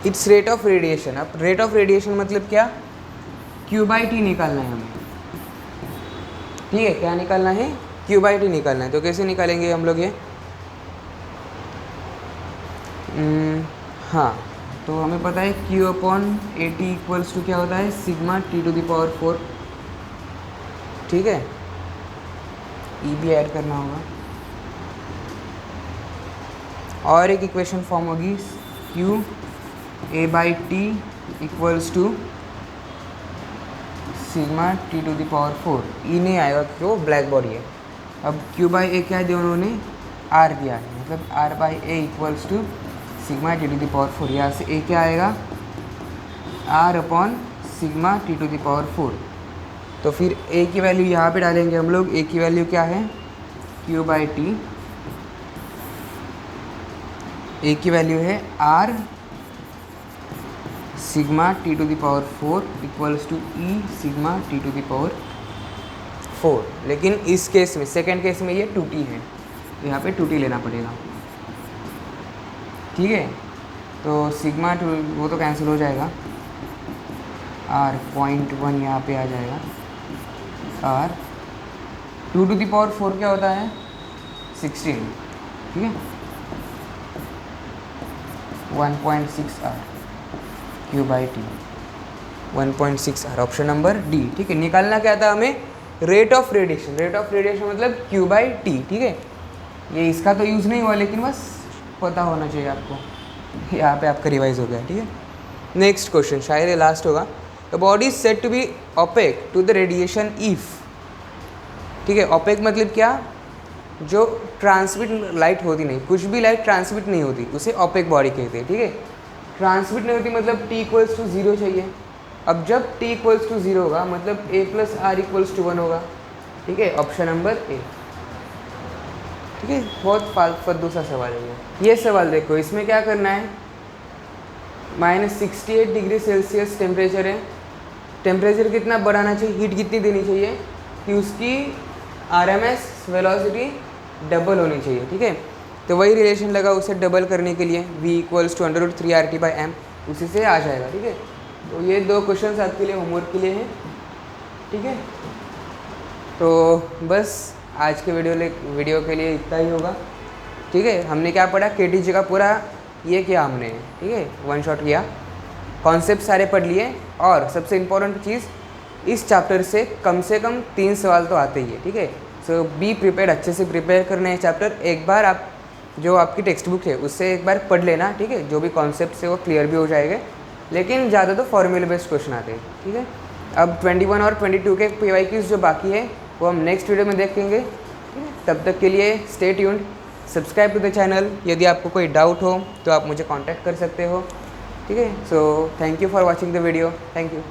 इट्स रेट ऑफ रेडिएशन। अब रेट ऑफ रेडिएशन मतलब क्या Q/T निकालना है हमें। ठीक है, क्या निकालना है Q/T निकालना है। तो कैसे निकालेंगे हम लोग ये हाँ, तो हमें पता है Q/AT इक्वल्स टू क्या होता है सिग्मा T⁴। ठीक है, ई भी ऐड करना होगा और एक इक्वेशन फॉर्म होगी q a by t equals to sigma t to the power 4। E नहीं आएगा क्यों, ब्लैक बॉडी है। अब क्यू बाई ए क्या दिया उन्होंने, आर दिया है, मतलब r by a equals to sigma t to the power 4। यहाँ से ए क्या आएगा, r upon sigma t to the power 4। तो फिर ए की वैल्यू यहाँ पे डालेंगे हम लोग। ए की वैल्यू क्या है, क्यू बाई टी, ए की वैल्यू है r sigma t to the power 4 equals to e sigma t to the power 4। लेकिन इस केस में, सेकेंड केस में ये 2t है, तो यहाँ पे 2t लेना पड़ेगा, ठीक है। तो सिग्मा टू वो तो कैंसिल हो जाएगा, आर 0.1 यहाँ पे आ जाएगा, आर 2 टू द पावर 4 क्या होता है, 16, ठीक है। 1.6 r q by t, 1.6 r, option number D, ठीक है। निकालना क्या था हमें, rate of radiation. Rate of radiation मतलब क्यू बाई टी, ठीक है। ये इसका तो यूज़ नहीं हुआ, लेकिन बस पता होना चाहिए आपको। यहाँ पे आपका रिवाइज हो गया, ठीक है। नेक्स्ट क्वेश्चन, शायद ये लास्ट होगा। The body is said to be opaque to the radiation if, ठीक है। ओपेक मतलब क्या, जो ट्रांसमिट लाइट होती नहीं, कुछ भी लाइट ट्रांसमिट नहीं होती उसे ओपेक बॉडी कहते हैं, ठीक है। ट्रांसमिट नहीं होती मतलब t इक्वल्स टू 0 चाहिए। अब जब t इक्वल्स टू 0 होगा मतलब a plus r equals to 1 होगा, ठीक है। ऑप्शन नंबर ए, ठीक है। बहुत फद्दू सा सवाल है ये सवाल देखो, इसमें क्या करना है, -68 डिग्री सेल्सियस टेम्परेचर है। टेम्परेचर कितना बढ़ाना चाहिए, हीट कितनी देनी चाहिए कि उसकी RMS वेलोसिटी डबल होनी चाहिए, ठीक है। तो वही रिलेशन लगा उसे डबल करने के लिए, v इक्वल्स टू √3RT/m, उसी से आ जाएगा, ठीक है। तो ये 2 क्वेश्चन आपके लिए होमवर्क के लिए हैं, ठीक है। तो बस आज के वीडियो के लिए इतना ही होगा, ठीक है। हमने क्या पढ़ा, KTG का पूरा ये किया हमने, ठीक है, 1 शॉट किया, कॉन्सेप्ट सारे पढ़ लिए। और सबसे इम्पोर्टेंट चीज़, इस चैप्टर से कम 3 सवाल तो आते ही है, ठीक है। सो बी प्रिपेयर्ड, अच्छे से प्रिपेयर करना है चैप्टर। एक बार आप जो आपकी टेक्स्ट बुक है उससे एक बार पढ़ लेना, ठीक है। जो भी कॉन्सेप्ट है वो क्लियर भी हो जाएगा, लेकिन ज़्यादा तो फॉर्मूला बेस्ड क्वेश्चन आते हैं, ठीक है। अब 21 और 22 के PYQs जो बाकी है वो हम नेक्स्ट वीडियो में देखेंगे, ठीक है। तब तक के लिए stay tuned, subscribe to the channel. यदि आपको कोई डाउट हो तो आप मुझे कॉन्टैक्ट कर सकते हो, ठीक है। So thank you for watching the video, thank you.